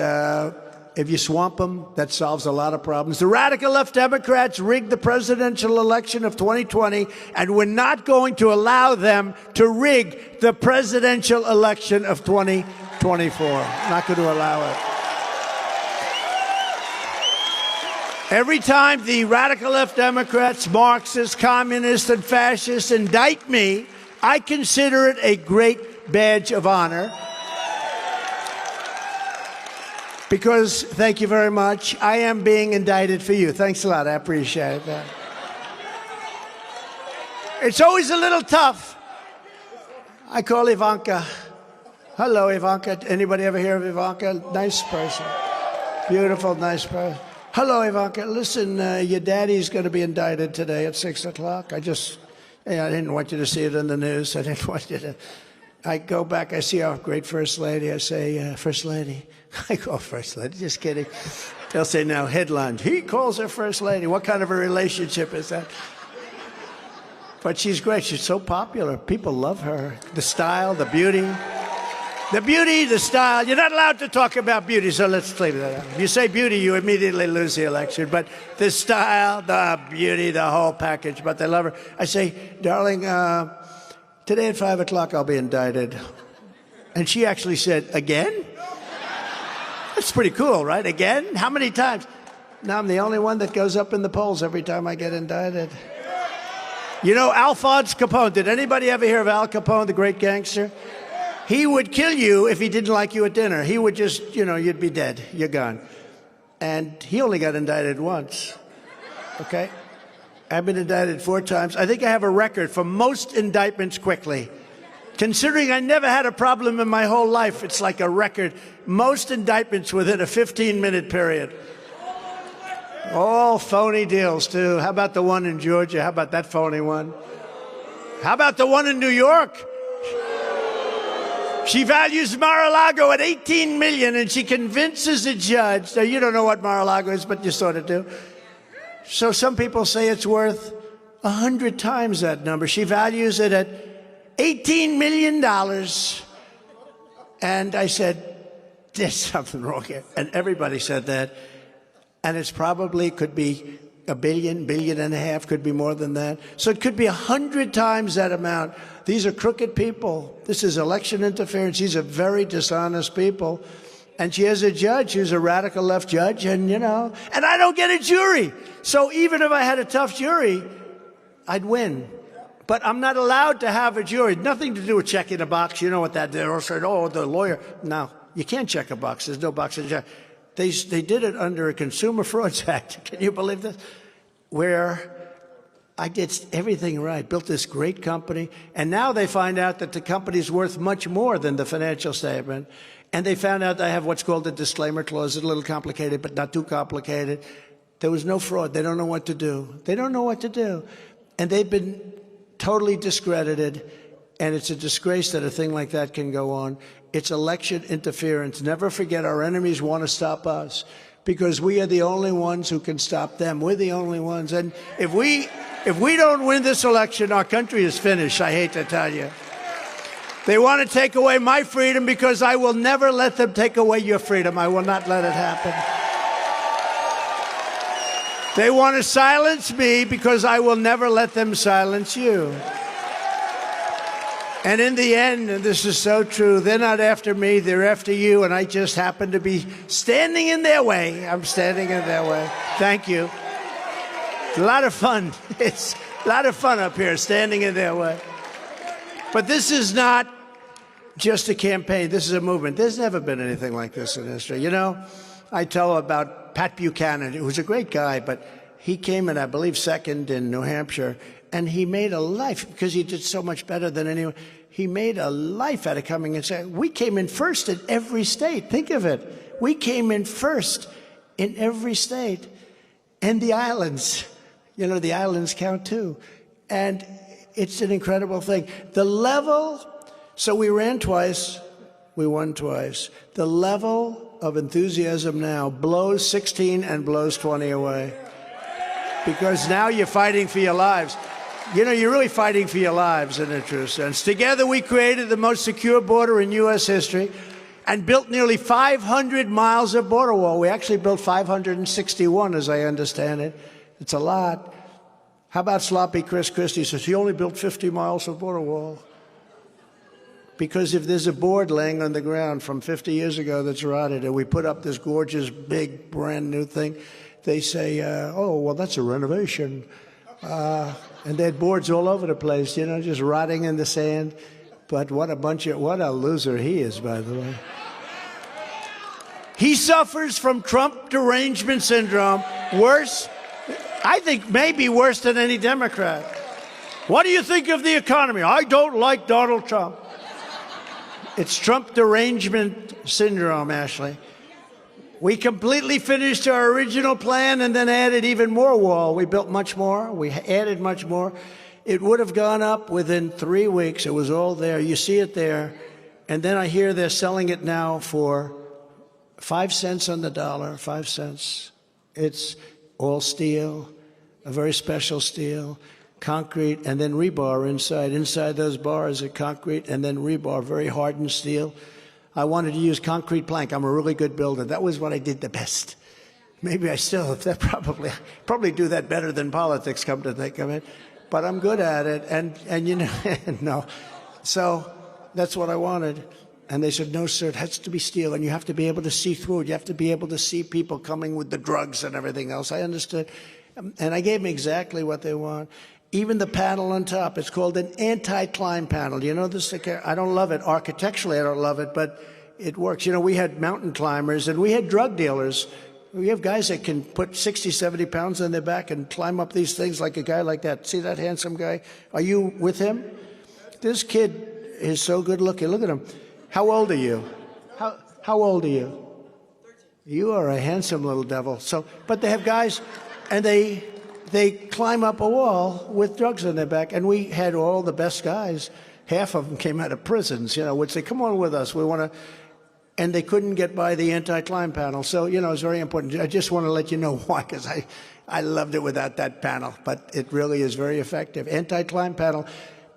if you swamp them, that solves a lot of problems. The radical left Democrats rigged the presidential election of 2020, and we're not going to allow them to rig the presidential election of 2024. Not going to allow it. Every time the radical left Democrats, Marxists, communists, and fascists indict me, I consider it a great badge of honor. Because, thank you very much, I am being indicted for you. Thanks a lot. I appreciate that. It's always a little tough. I call Ivanka. Hello, Ivanka. Anybody ever hear of Ivanka? Nice person. Beautiful, nice person. Hello, Ivanka. Listen, your daddy's going to be indicted today at 6 o'clock. I didn't want you to see it in the news. I didn't want you to. I go back, I see our great First Lady. I say, First Lady. I call First Lady. Just kidding. They'll say now, headline, he calls her First Lady. What kind of a relationship is that? But she's great. She's so popular. People love her. The style, the beauty. The beauty, the style. You're not allowed to talk about beauty, so let's leave that out. If you say beauty, you immediately lose the election. But the style, the beauty, the whole package. But they love her. I say, darling, today at 5 o'clock I'll be indicted. And she actually said, again? That's pretty cool, right? Again? How many times? Now I'm the only one that goes up in the polls every time I get indicted. You know, Alphonse Capone. Did anybody ever hear of Al Capone, the great gangster? He would kill you if he didn't like you at dinner. He would just, you know, you'd be dead. You're gone. And he only got indicted once. Okay? I've been indicted 4 times. I think I have a record for most indictments quickly. Considering I never had a problem in my whole life, it's like a record. Most indictments within a 15-minute period. All phony deals, too. How about the one in Georgia? How about that phony one? How about the one in New York? She values Mar-a-Lago at $18 million, and she convinces a judge. Now, you don't know what Mar-a-Lago is, but you sort of do. So some people say it's worth 100 times that number. She values it at $18 million. And I said, there's something wrong here. And everybody said that. And it's probably could be $1 billion, $1.5 billion, could be more than that. So it could be 100 times that amount. These are crooked people. This is election interference. These are very dishonest people. And she has a judge who's a radical left judge, and, and I don't get a jury. So even if I had a tough jury, I'd win. But I'm not allowed to have a jury. Nothing to do with checking a box. You know what that did? Or said, oh, the lawyer. No, you can't check a box. There's no box to check. They did it under a Consumer Frauds Act. Can you believe this? Where I did everything right, built this great company, and now they find out that the company's worth much more than the financial statement. And they found out I have what's called a disclaimer clause. It's a little complicated, but not too complicated. There was no fraud. They don't know what to do. They don't know what to do. And they've been totally discredited, and it's a disgrace that a thing like that can go on. It's election interference. Never forget, our enemies want to stop us because we are the only ones who can stop them. We're the only ones. And if we don't win this election, our country is finished, I hate to tell you. They want to take away my freedom because I will never let them take away your freedom. I will not let it happen. They want to silence me because I will never let them silence you. And in the end, and this is so true, they're not after me, they're after you, and I just happen to be standing in their way. I'm standing in their way. Thank you. It's a lot of fun. It's a lot of fun up here, standing in their way. But this is not just a campaign. This is a movement. There's never been anything like this in history. I tell about Pat Buchanan, who was a great guy, but he came in, I believe, second in New Hampshire, and he made a life, because he did so much better than anyone. He made a life out of coming and saying, we came in first in every state. Think of it. We came in first in every state. And the islands, the islands count too. And it's an incredible thing. The level, so we ran twice, we won twice. The level of enthusiasm now blows 16 and blows 20 away. Because now you're fighting for your lives. You're really fighting for your lives in a true sense. Together we created the most secure border in U.S. history and built nearly 500 miles of border wall. We actually built 561, as I understand it. It's a lot. How about sloppy Chris Christie says he only built 50 miles of border wall? Because if there's a board laying on the ground from 50 years ago that's rotted and we put up this gorgeous, big, brand new thing, they say, oh, well, that's a renovation. And they had boards all over the place, just rotting in the sand. But what a loser he is, by the way. He suffers from Trump derangement syndrome, worse, I think maybe worse than any Democrat. What do you think of the economy? I don't like Donald Trump. It's Trump derangement syndrome, Ashley. We completely finished our original plan and then added even more wall. We built much more. We added much more. It would have gone up within 3 weeks. It was all there. You see it there. And then I hear they're selling it now for 5 cents on the dollar, 5 cents. It's all steel, a very special steel, concrete, and then rebar inside. Inside those bars are concrete and then rebar, very hardened steel. I wanted to use concrete plank. I'm a really good builder. That was what I did the best. Maybe I still probably do that better than politics, come to think of it. But I'm good at it, and no. So that's what I wanted. And they said, no, sir, it has to be steel, and you have to be able to see through it. You have to be able to see people coming with the drugs and everything else. I understood. And I gave them exactly what they want. Even the panel on top, it's called an anti-climb panel. You know this? I don't love it. Architecturally, I don't love it, but it works. We had mountain climbers, and we had drug dealers. We have guys that can put 60, 70 pounds on their back and climb up these things like a guy like that. See that handsome guy? Are you with him? This kid is so good looking. Look at him. How old are you? How old are you? 13. You are a handsome little devil. So, but they have guys, and they climb up a wall with drugs on their back. And we had all the best guys. Half of them came out of prisons, would say, come on with us. We want to. And they couldn't get by the anti-climb panel. So, it's very important. I just want to let you know why, because I loved it without that panel. But it really is very effective. Anti-climb panel.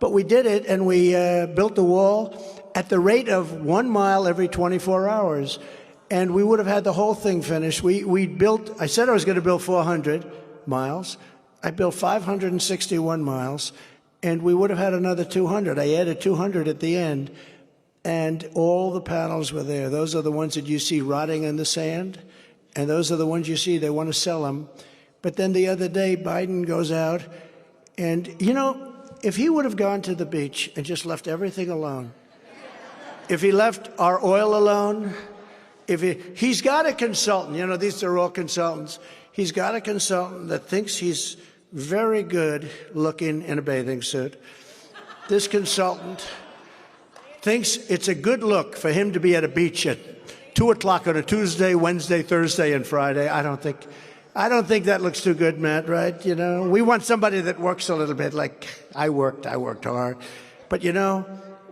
But we did it, and we built the wall at the rate of 1 mile every 24 hours. And we would have had the whole thing finished. I said I was going to build 400 miles. I built 561 miles, and we would have had another 200. I added 200 at the end. And all the panels were there. Those are the ones that you see rotting in the sand. And those are the ones you see, they want to sell them. But then the other day, Biden goes out. And, if he would have gone to the beach and just left everything alone, if he left our oil alone, he's got a consultant. These are all consultants. He's got a consultant that thinks he's very good looking in a bathing suit. This consultant thinks it's a good look for him to be at a beach at 2 o'clock on a Tuesday, Wednesday, Thursday, and Friday. I don't think that looks too good, Matt, right? We want somebody that works a little bit like I worked hard. But,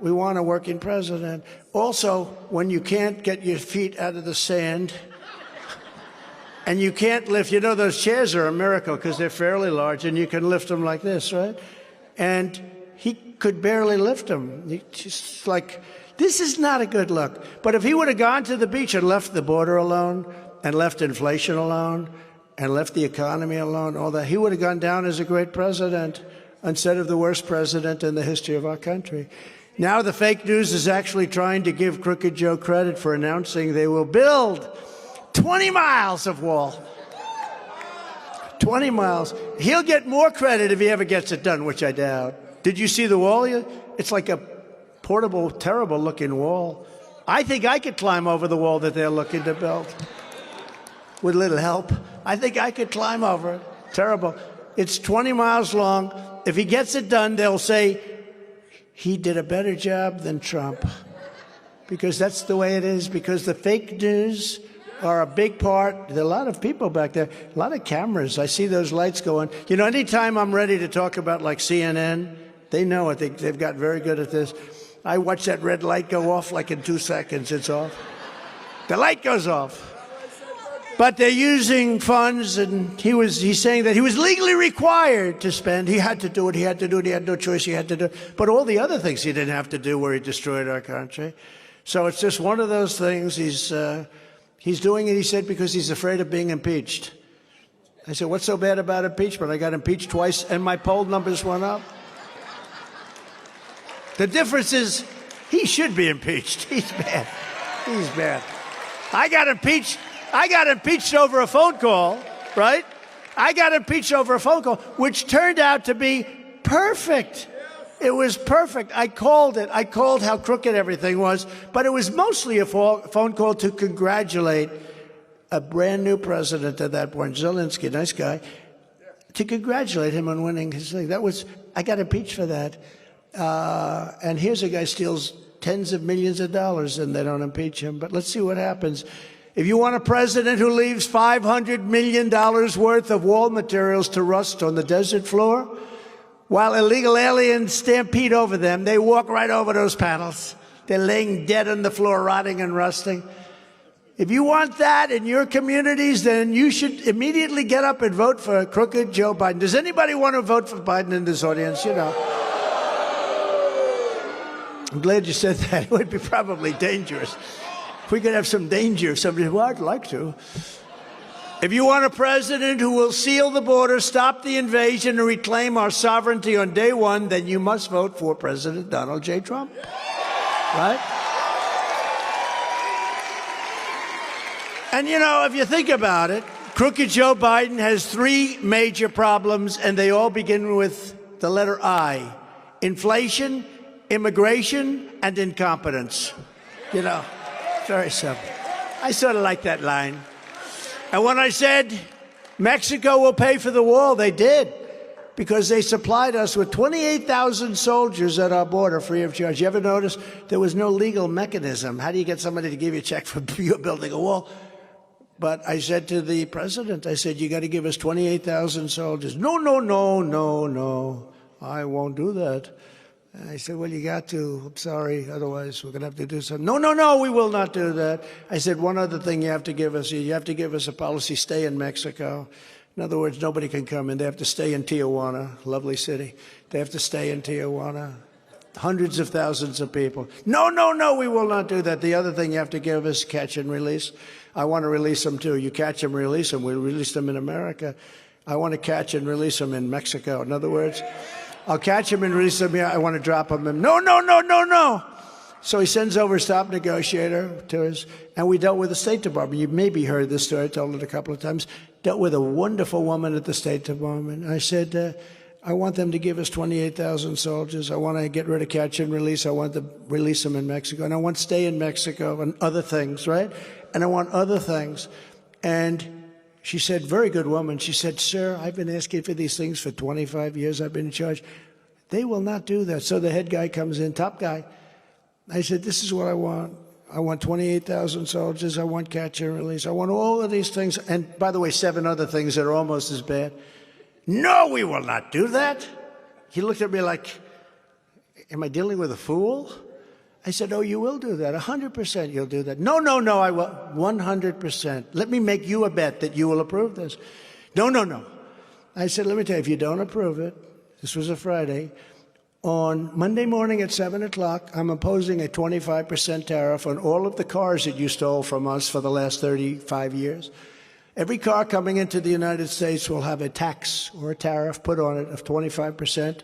we want a working president. Also, when you can't get your feet out of the sand and you can't lift, those chairs are a miracle because they're fairly large and you can lift them like this, right? And he could barely lift them. Just like, this is not a good look. But if he would have gone to the beach and left the border alone and left inflation alone and left the economy alone, all that, he would have gone down as a great president instead of the worst president in the history of our country. Now the fake news is actually trying to give Crooked Joe credit for announcing they will build 20 miles of wall. 20 miles. He'll get more credit if he ever gets it done, which I doubt. Did you see the wall? It's like a portable, terrible-looking wall. I think I could climb over the wall that they're looking to build with a little help. I think I could climb over it. Terrible. It's 20 miles long. If he gets it done, they'll say he did a better job than Trump. Because that's the way it is. Because the fake news are a big part. There are a lot of people back there, a lot of cameras. I see those lights going. Anytime I'm ready to talk about like CNN, they know it. They've got very good at this. I watch that red light go off like in 2 seconds. It's off. The light goes off. But they're using funds, and he's saying that he was legally required to spend. He had to do it. He had no choice. He had to do it. But all the other things he didn't have to do where he destroyed our country. So it's just one of those things. He's doing it, he said, because he's afraid of being impeached. I said, what's so bad about impeachment? I got impeached twice, and my poll numbers went up. The difference is he should be impeached. He's bad. He's bad. I got impeached over a phone call, right? I got impeached over a phone call, which turned out to be perfect. It was perfect. I called it. I called how crooked everything was, but it was mostly a phone call to congratulate a brand new president at that point, Zelensky, nice guy, to congratulate him on winning his thing. I got impeached for that. And here's a guy steals tens of millions of dollars and they don't impeach him. But let's see what happens. If you want a president who leaves $500 million worth of wall materials to rust on the desert floor, while illegal aliens stampede over them, they walk right over those panels. They're laying dead on the floor, rotting and rusting. If you want that in your communities, then you should immediately get up and vote for crooked Joe Biden. Does anybody want to vote for Biden in this audience? I'm glad you said that. It would be probably dangerous. If we could have some danger, somebody, well, I'd like to. If you want a president who will seal the border, stop the invasion, and reclaim our sovereignty on day one, then you must vote for President Donald J. Trump. Right? And, if you think about it, crooked Joe Biden has three major problems, and they all begin with the letter I. Inflation, immigration, and incompetence. Very simple. I sort of like that line. And when I said Mexico will pay for the wall, they did. because they supplied us with 28,000 soldiers at our border free of charge. You ever notice there was no legal mechanism? How do you get somebody to give you a check for you building a wall? But I said to the president, I said, you got to give us 28,000 soldiers. No, no, no, no, no. I won't do that. I said, well, you got to. I'm sorry. Otherwise, we're going to have to do something. No, no, no, we will not do that. I said, one other thing you have to give us. You have to give us a policy, stay in Mexico. In other words, nobody can come in. They have to stay in Tijuana, lovely city. They have to stay in Tijuana. Hundreds of thousands of people. No, no, no, we will not do that. The other thing you have to give us, catch and release. I want to release them, too. You catch them, release them. We release them in America. I want to catch and release them in Mexico. In other words, I'll catch them and release them here. I want to drop them in. No, no, no, no, no. So he sends over a stop negotiator to us, and we dealt with the State Department. You maybe heard this story. I told it a couple of times. Dealt with a wonderful woman at the State Department. I said, I want them to give us 28,000 soldiers. I want to get rid of catch and release. I want to release them in Mexico. And I want to stay in Mexico and other things, right? And I want other things. And she said, very good woman. She said, sir, I've been asking for these things for 25 years. I've been in charge. They will not do that. So the head guy comes in, top guy. I said, this is what I want. I want 28,000 soldiers. I want catch and release. I want all of these things. And by the way, 7 other things that are almost as bad. No, we will not do that. He looked at me like, am I dealing with a fool? I said, oh, you will do that. 100% you'll do that. No, no, no, I will. 100%. Let me make you a bet that you will approve this. No, no, no. I said, let me tell you, if you don't approve it, this was a Friday, on Monday morning at 7 o'clock, I'm imposing a 25% tariff on all of the cars that you stole from us for the last 35 years. Every car coming into the United States will have a tax or a tariff put on it of 25%.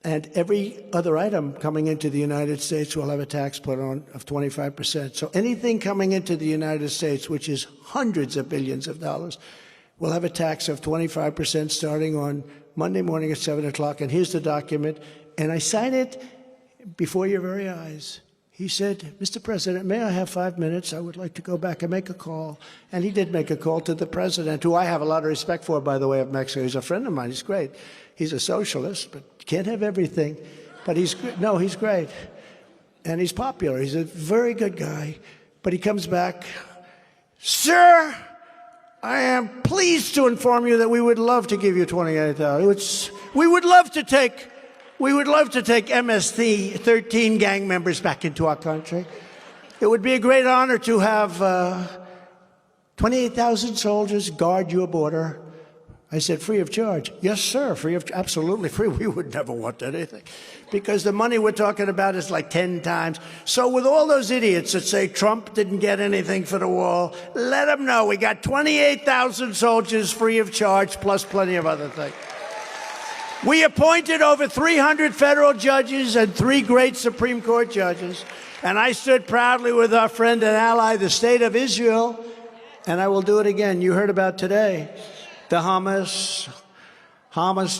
And every other item coming into the United States will have a tax put on of 25%. So anything coming into the United States, which is hundreds of billions of dollars, will have a tax of 25% starting on Monday morning at 7 o'clock. And here's the document. And I sign it before your very eyes. He said, Mr. President, may I have 5 minutes? I would like to go back and make a call. And he did make a call to the president, who I have a lot of respect for, by the way, of Mexico. He's a friend of mine. He's great. He's a socialist, but you can't have everything. But he's great. And he's popular. He's a very good guy. But he comes back, sir, I am pleased to inform you that we would love to give you 28,000. We would love to take MST 13 gang members back into our country. It would be a great honor to have 28,000 soldiers guard your border. I said, free of charge. Yes, sir, absolutely free. We would never want anything. Because the money we're talking about is like 10 times. So with all those idiots that say Trump didn't get anything for the wall, let them know we got 28,000 soldiers free of charge, plus plenty of other things. We appointed over 300 federal judges and 3 great Supreme Court judges. And I stood proudly with our friend and ally, the State of Israel. And I will do it again. You heard about today, the Hamas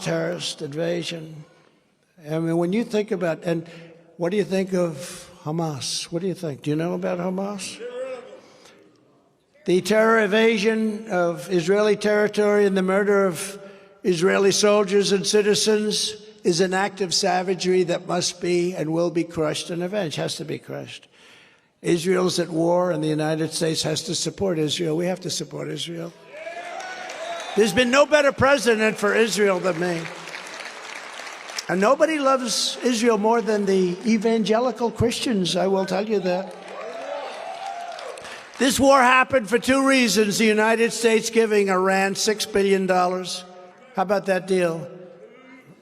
terrorist invasion. I mean, when you think about, and what do you think of Hamas? What do you think? Do you know about Hamas? The terror invasion of Israeli territory and the murder of Israeli soldiers and citizens is an act of savagery that must be and will be crushed and avenged, has to be crushed. Israel's at war, and the United States has to support Israel. We have to support Israel. There's been no better president for Israel than me. And nobody loves Israel more than the evangelical Christians, I will tell you that. This war happened for 2 reasons. The United States giving Iran $6 billion. How about that deal?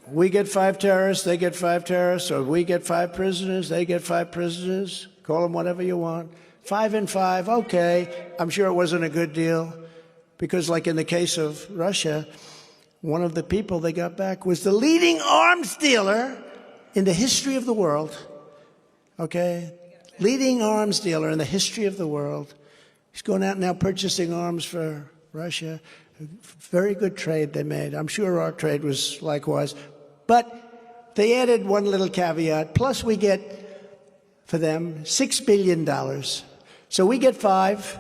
We get 5 terrorists, they get 5 terrorists, or we get 5 prisoners, they get 5 prisoners. Call them whatever you want. 5 and 5, okay. I'm sure it wasn't a good deal. Because like in the case of Russia, one of the people they got back was the leading arms dealer in the history of the world. Okay? Leading arms dealer in the history of the world. He's going out now purchasing arms for Russia. Very good trade they made. I'm sure our trade was likewise. But they added one little caveat. Plus we get, for them, $6 billion. So we get 5,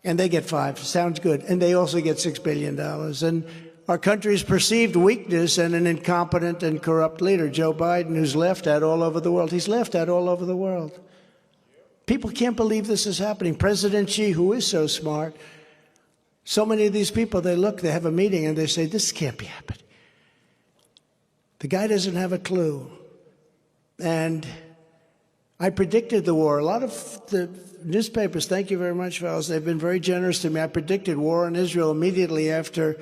and they get 5. Sounds good. And they also get $6 billion. And our country's perceived weakness and an incompetent and corrupt leader, Joe Biden, who's laughed at all over the world. He's laughed at all over the world. People can't believe this is happening. President Xi, who is so smart, so many of these people, they have a meeting and they say, this can't be happening. The guy doesn't have a clue. And I predicted the war. A lot of the newspapers, thank you very much, fellas, they've been very generous to me. I predicted war in Israel immediately after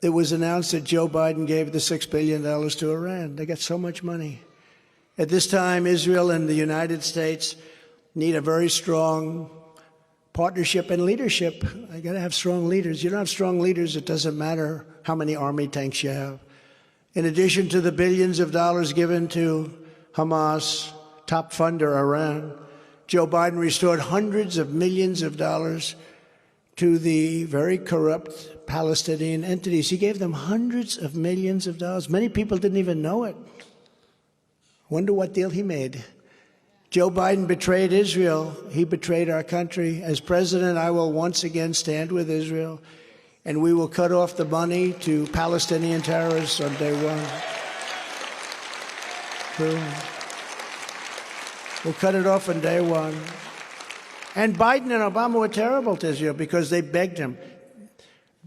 it was announced that Joe Biden gave the $6 billion to Iran. They got so much money. At this time, Israel and the United States need a very strong partnership and leadership. I got to have strong leaders. You don't have strong leaders, it doesn't matter how many army tanks you have. In addition to the billions of dollars given to Hamas, top funder Iran, Joe Biden restored hundreds of millions of dollars to the very corrupt Palestinian entities. He gave them hundreds of millions of dollars. Many people didn't even know it. Wonder what deal he made. Joe Biden betrayed Israel. He betrayed our country. As president, I will once again stand with Israel, and we will cut off the money to Palestinian terrorists on day one. We'll cut it off on day one. And Biden and Obama were terrible to Israel because they begged him.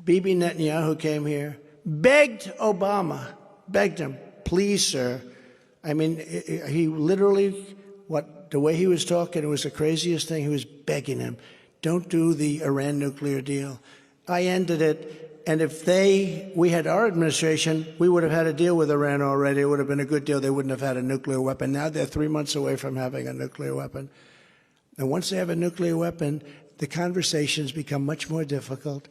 Bibi Netanyahu came here, begged Obama, begged him, please, sir. I mean, he literally, the way he was talking, it was the craziest thing. He was begging him, don't do the Iran nuclear deal. I ended it, and if we had our administration, we would have had a deal with Iran already. It would have been a good deal. They wouldn't have had a nuclear weapon. Now they're 3 months away from having a nuclear weapon. And once they have a nuclear weapon, the conversations become much more difficult.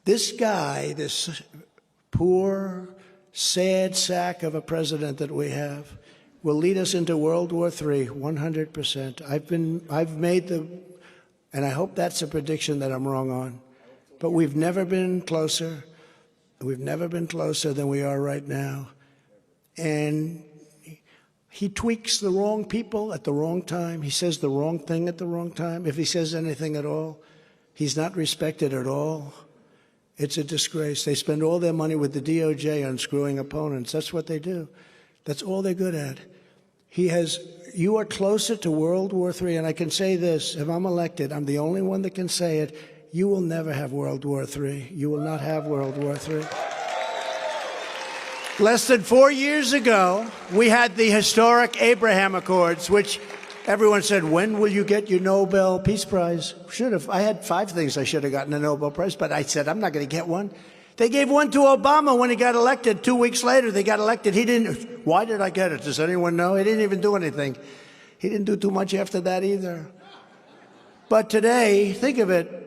This guy, this poor, sad sack of a president that we have, will lead us into World War III, 100%. I've made and I hope that's a prediction that I'm wrong on. But we've never been closer. We've never been closer than we are right now. And he tweaks the wrong people at the wrong time. He says the wrong thing at the wrong time. If he says anything at all, he's not respected at all. It's a disgrace. They spend all their money with the DOJ on screwing opponents. That's what they do. That's all they're good at. You are closer to World War III, and I can say this, if I'm elected, I'm the only one that can say it, you will never have World War III. You will not have World War III. Less than 4 years ago, we had the historic Abraham Accords, which everyone said, when will you get your Nobel Peace Prize? Should have. I had 5 things I should have gotten a Nobel Prize, but I said, I'm not going to get one. They gave one to Obama when he got elected. 2 weeks later, they got elected. He didn't. Why did I get it? Does anyone know? He didn't even do anything. He didn't do too much after that either. But today, think of it.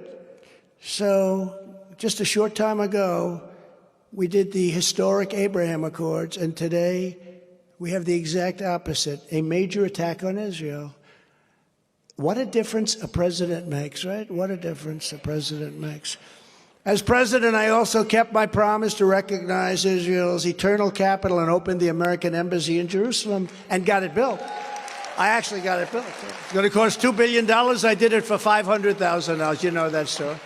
So just a short time ago, we did the historic Abraham Accords, and today we have the exact opposite, a major attack on Israel. What a difference a president makes, right? What a difference a president makes. As president, I also kept my promise to recognize Israel's eternal capital and opened the American embassy in Jerusalem and got it built. I actually got it built. It's going to cost $2 billion. I did it for $500,000. You know that story.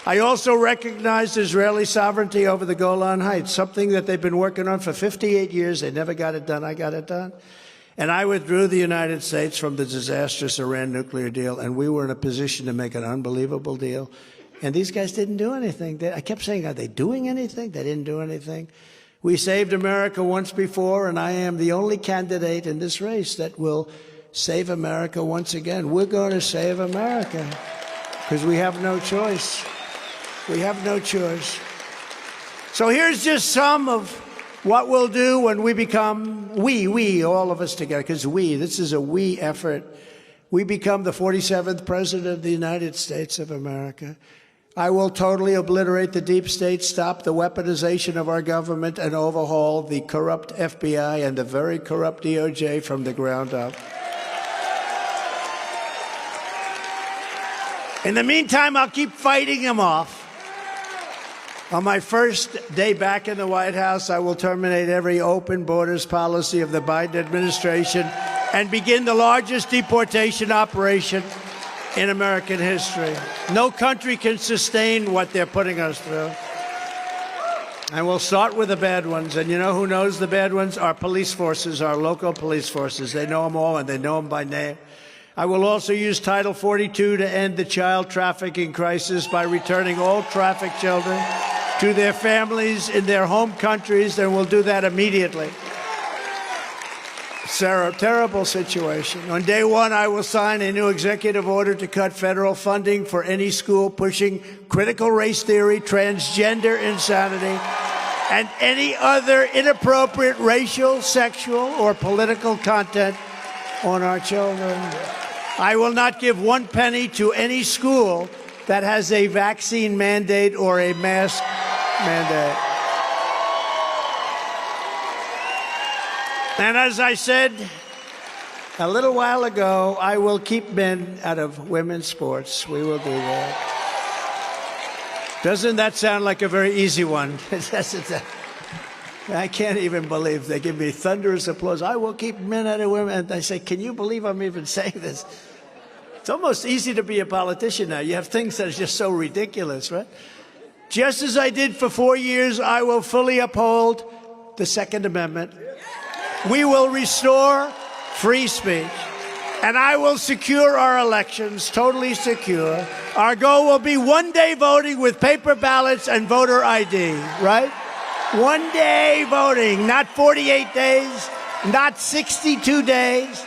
I also recognized Israeli sovereignty over the Golan Heights, something that they've been working on for 58 years. They never got it done. I got it done. And I withdrew the United States from the disastrous Iran nuclear deal, and we were in a position to make an unbelievable deal. And these guys didn't do anything. I kept saying, are they doing anything? They didn't do anything. We saved America once before, and I am the only candidate in this race that will save America once again. We're going to save America because we have no choice. We have no choice. So here's just some of what we'll do when we become, all of us together, because this is a we effort. We become the 47th president of the United States of America. I will totally obliterate the deep state, stop the weaponization of our government, and overhaul the corrupt FBI and the very corrupt DOJ from the ground up. In the meantime, I'll keep fighting them off. On my first day back in the White House, I will terminate every open borders policy of the Biden administration and begin the largest deportation operation in American history. No country can sustain what they're putting us through. And we'll start with the bad ones. And you know who knows the bad ones? Our police forces, our local police forces. They know them all, and they know them by name. I will also use Title 42 to end the child trafficking crisis by returning all trafficked children to their families in their home countries, and we'll do that immediately. Sarah, terrible situation. On day one, I will sign a new executive order to cut federal funding for any school pushing critical race theory, transgender insanity, and any other inappropriate racial, sexual, or political content on our children. I will not give one penny to any school that has a vaccine mandate or a mask mandate. And as I said a little while ago, I will keep men out of women's sports. We will do that. Doesn't that sound like a very easy one? I can't even believe they give me thunderous applause. I will keep men out of women. And I say, can you believe I'm even saying this? It's almost easy to be a politician now. You have things that are just so ridiculous, right? Just as I did for 4 years, I will fully uphold the Second Amendment. We will restore free speech, and I will secure our elections, totally secure. Our goal will be one-day voting with paper ballots and voter ID, right? One-day voting, not 48 days, not 62 days.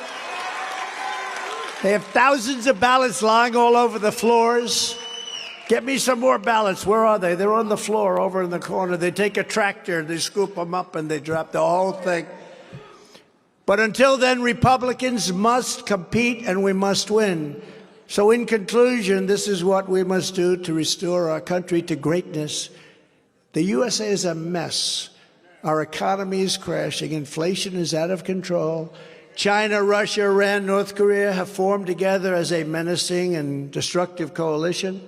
They have thousands of ballots lying all over the floors. Get me some more ballots. Where are they? They're on the floor over in the corner. They take a tractor, they scoop them up, and they drop the whole thing. But until then, Republicans must compete and we must win. So in conclusion, this is what we must do to restore our country to greatness. The USA is a mess. Our economy is crashing. Inflation is out of control. China, Russia, Iran, North Korea have formed together as a menacing and destructive coalition.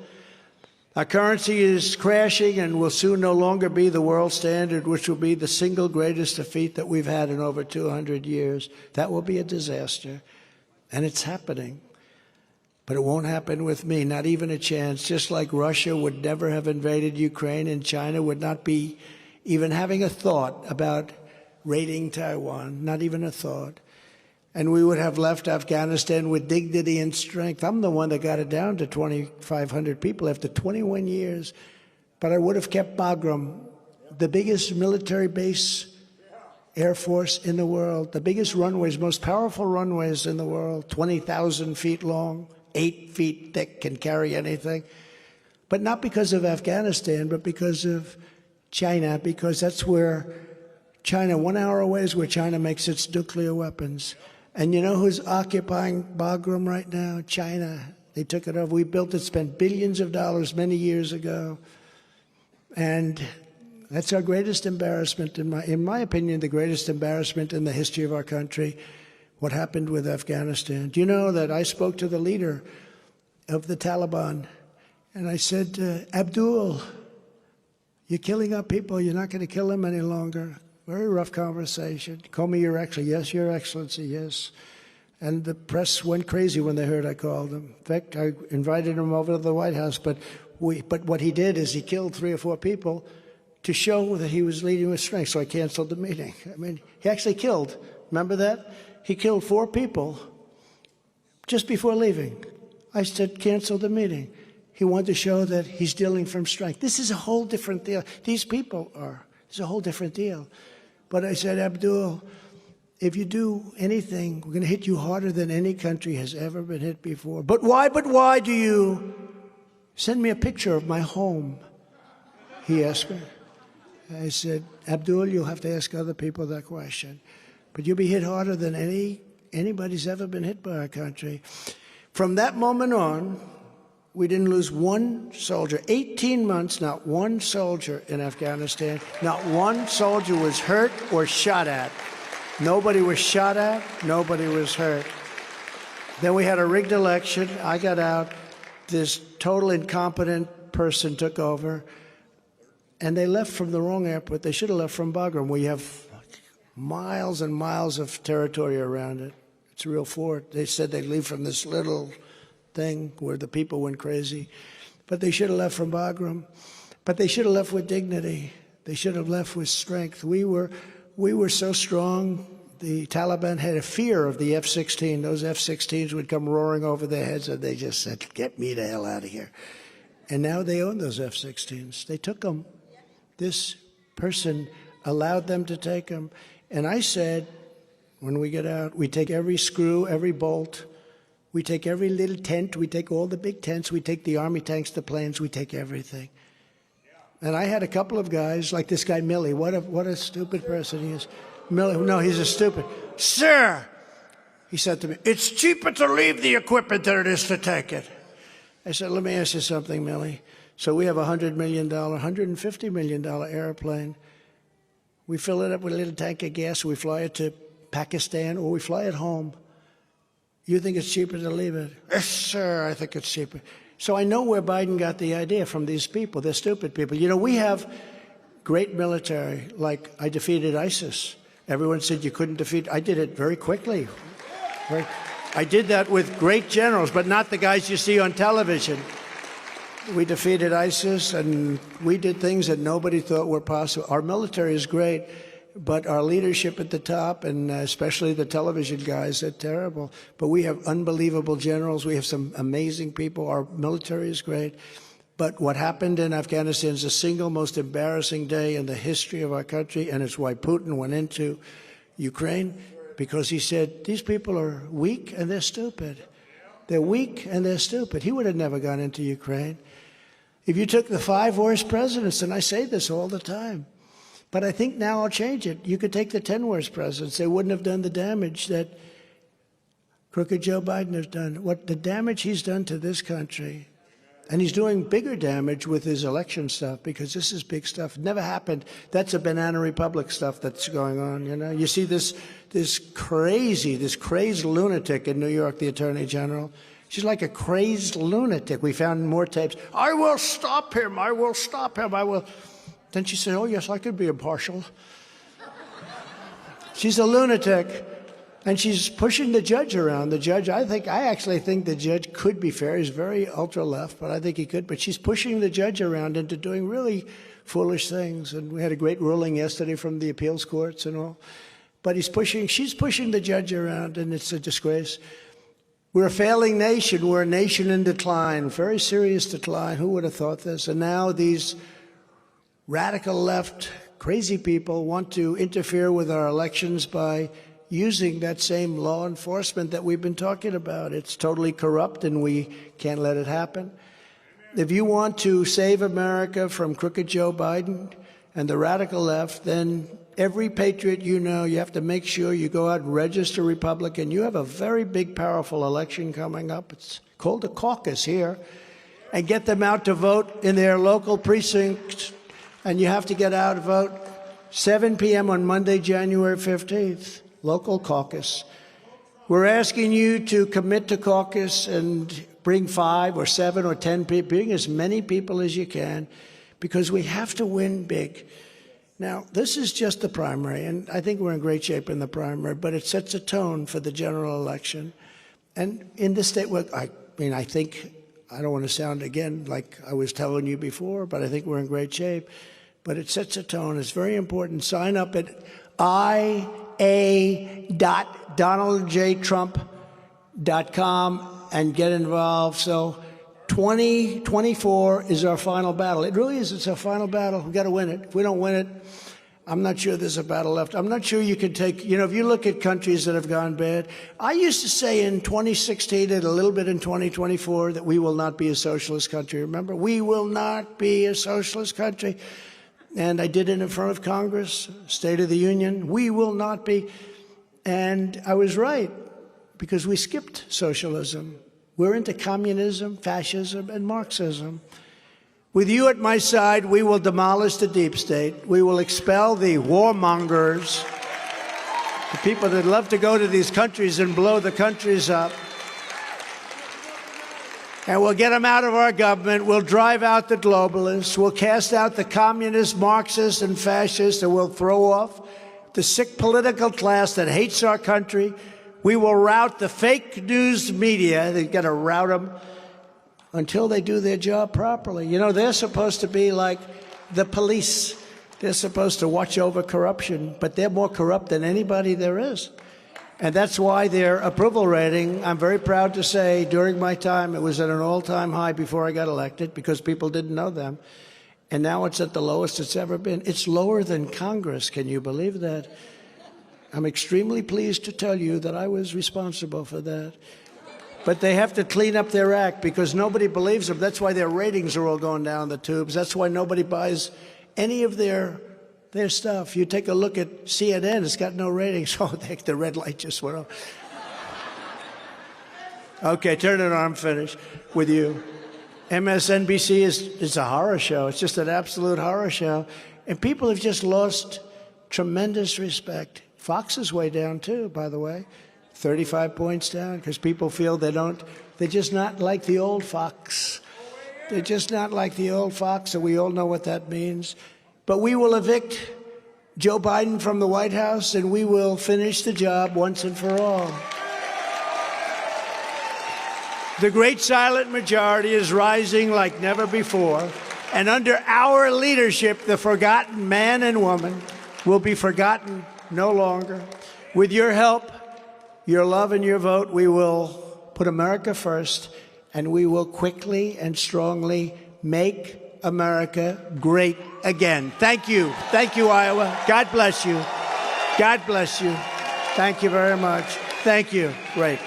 Our currency is crashing and will soon no longer be the world standard, which will be the single greatest defeat that we've had in over 200 years. That will be a disaster. And it's happening. But it won't happen with me, not even a chance. Just like Russia would never have invaded Ukraine and China would not be even having a thought about raiding Taiwan, not even a thought. And we would have left Afghanistan with dignity and strength. I'm the one that got it down to 2,500 people after 21 years. But I would have kept Bagram, the biggest military base, Air Force in the world, the biggest runways, most powerful runways in the world, 20,000 feet long, 8 feet thick, can carry anything. But not because of Afghanistan, but because of China, because that's where China, 1 hour away is where China makes its nuclear weapons. And you know who's occupying Bagram right now? China. They took it over. We built it, spent billions of dollars many years ago. And that's our greatest embarrassment, in my opinion, the greatest embarrassment in the history of our country, what happened with Afghanistan. Do you know that I spoke to the leader of the Taliban, and I said, Abdul, you're killing our people. You're not going to kill them any longer. Very rough conversation. Call me Your Excellency. Yes, Your Excellency, yes. And the press went crazy when they heard I called him. In fact, I invited him over to the White House, but what he did is he killed 3 or 4 people to show that he was leading with strength, so I canceled the meeting. I mean, he actually killed, remember that? He killed 4 people just before leaving. I said, cancel the meeting. He wanted to show that he's dealing from strength. This is a whole different deal. These people are. It's a whole different deal. But I said, Abdul, if you do anything, we're going to hit you harder than any country has ever been hit before. But why do you send me a picture of my home? He asked me. I said, Abdul, you'll have to ask other people that question. But you'll be hit harder than anybody's ever been hit by our country. From that moment on, we didn't lose one soldier. 18 months, not one soldier in Afghanistan. Not one soldier was hurt or shot at. Nobody was shot at. Nobody was hurt. Then we had a rigged election. I got out. This total incompetent person took over. And they left from the wrong airport. They should have left from Bagram. We have miles and miles of territory around it. It's a real fort. They said they'd leave from this little thing where the people went crazy. But they should have left from Bagram. But they should have left with dignity. They should have left with strength. We were so strong. The Taliban had a fear of the F-16. Those F-16s would come roaring over their heads, and they just said, "Get me the hell out of here." And now they own those F-16s. They took them. This person allowed them to take them. And I said, when we get out, we take every screw, every bolt. We take every little tent. We take all the big tents. We take the Army tanks, the planes. We take everything. And I had a couple of guys, like this guy Milley. What a stupid person he is. Milley, no, he's a stupid. "Sir," he said to me, "it's cheaper to leave the equipment than it is to take it." I said, "Let me ask you something, Milley. So we have a $100 million, $150 million airplane. We fill it up with a little tank of gas. We fly it to Pakistan, or we fly it home. You think it's cheaper to leave it?" "Yes, sir, I think it's cheaper." So I know where Biden got the idea from these people. They're stupid people. You know, we have great military. Like, I defeated ISIS. Everyone said you couldn't defeat. I did it very quickly. I did that with great generals, but not the guys you see on television. We defeated ISIS, and we did things that nobody thought were possible. Our military is great, but our leadership at the top, and especially the television guys, are terrible. But we have unbelievable generals. We have some amazing people. Our military is great. But what happened in Afghanistan is the single most embarrassing day in the history of our country, and it's why Putin went into Ukraine, because he said, these people are weak and they're stupid. They're weak and they're stupid. He would have never gone into Ukraine. If you took the 5 worst presidents, and I say this all the time, but I think now I'll change it. You could take the 10 worst presidents. They wouldn't have done the damage that crooked Joe Biden has done. What the damage he's done to this country. And he's doing bigger damage with his election stuff, because this is big stuff. It never happened. That's a banana republic stuff that's going on, you know. You see this crazed lunatic in New York, the Attorney General. She's like a crazed lunatic. We found more tapes. "I will stop him. I will stop him. I will." Then she said, "Oh, yes, I could be impartial." She's a lunatic. And she's pushing the judge around. The judge, I actually think the judge could be fair. He's very ultra-left, but I think he could. But she's pushing the judge around into doing really foolish things. And we had a great ruling yesterday from the appeals courts and all. But she's pushing the judge around, and it's a disgrace. We're a failing nation. We're a nation in decline, very serious decline. Who would have thought this? And now these radical left, crazy people want to interfere with our elections by using that same law enforcement that we've been talking about. It's totally corrupt, and we can't let it happen. If you want to save America from crooked Joe Biden and the radical left, then every patriot you know, you have to make sure you go out and register Republican. You have a very big, powerful election coming up. It's called a caucus here. And get them out to vote in their local precincts. And you have to get out and vote 7 p.m. on Monday, January 15th. Local caucus. We're asking you to commit to caucus and bring 5 or 7 or 10 people, bring as many people as you can, because we have to win big. Now, this is just the primary, and I think we're in great shape in the primary, but it sets a tone for the general election. And in this state, I don't want to sound again like I was telling you before, but I think we're in great shape. But it sets a tone. It's very important. Sign up at ia.donaldjtrump.com and get involved. So 2024 is our final battle. It really is. It's our final battle. We've got to win it. If we don't win it, I'm not sure there's a battle left. I'm not sure you can take, if you look at countries that have gone bad, I used to say in 2016 and a little bit in 2024 that we will not be a socialist country. Remember, we will not be a socialist country. And I did it in front of Congress, State of the Union. We will not be. And I was right, because we skipped socialism. We're into communism, fascism, and Marxism. With you at my side, we will demolish the deep state. We will expel the warmongers, the people that love to go to these countries and blow the countries up. And we'll get them out of our government. We'll drive out the globalists. We'll cast out the communists, Marxists, and fascists, and we'll throw off the sick political class that hates our country. We will rout the fake news media. They've got to rout them until they do their job properly. They're supposed to be like the police. They're supposed to watch over corruption, but they're more corrupt than anybody there is. And that's why their approval rating, I'm very proud to say, during my time, it was at an all-time high before I got elected because people didn't know them. And now it's at the lowest it's ever been. It's lower than Congress. Can you believe that? I'm extremely pleased to tell you that I was responsible for that. But they have to clean up their act because nobody believes them. That's why their ratings are all going down the tubes. That's why nobody buys any of their stuff. You take a look at CNN, it's got no ratings. Oh, the red light just went off. Okay, turn it on, I'm finished with you. MSNBC is a horror show. It's just an absolute horror show. And people have just lost tremendous respect. Fox is way down, too, by the way. 35 points down because people feel they're just not like the old Fox. They're just not like the old Fox, and we all know what that means. But we will evict Joe Biden from the White House, and we will finish the job once and for all. The great silent majority is rising like never before, and under our leadership, the forgotten man and woman will be forgotten no longer. With your help, your love, and your vote, we will put America first, and we will quickly and strongly make America great again. Thank you. Thank you, Iowa. God bless you. God bless you. Thank you very much. Thank you. Great.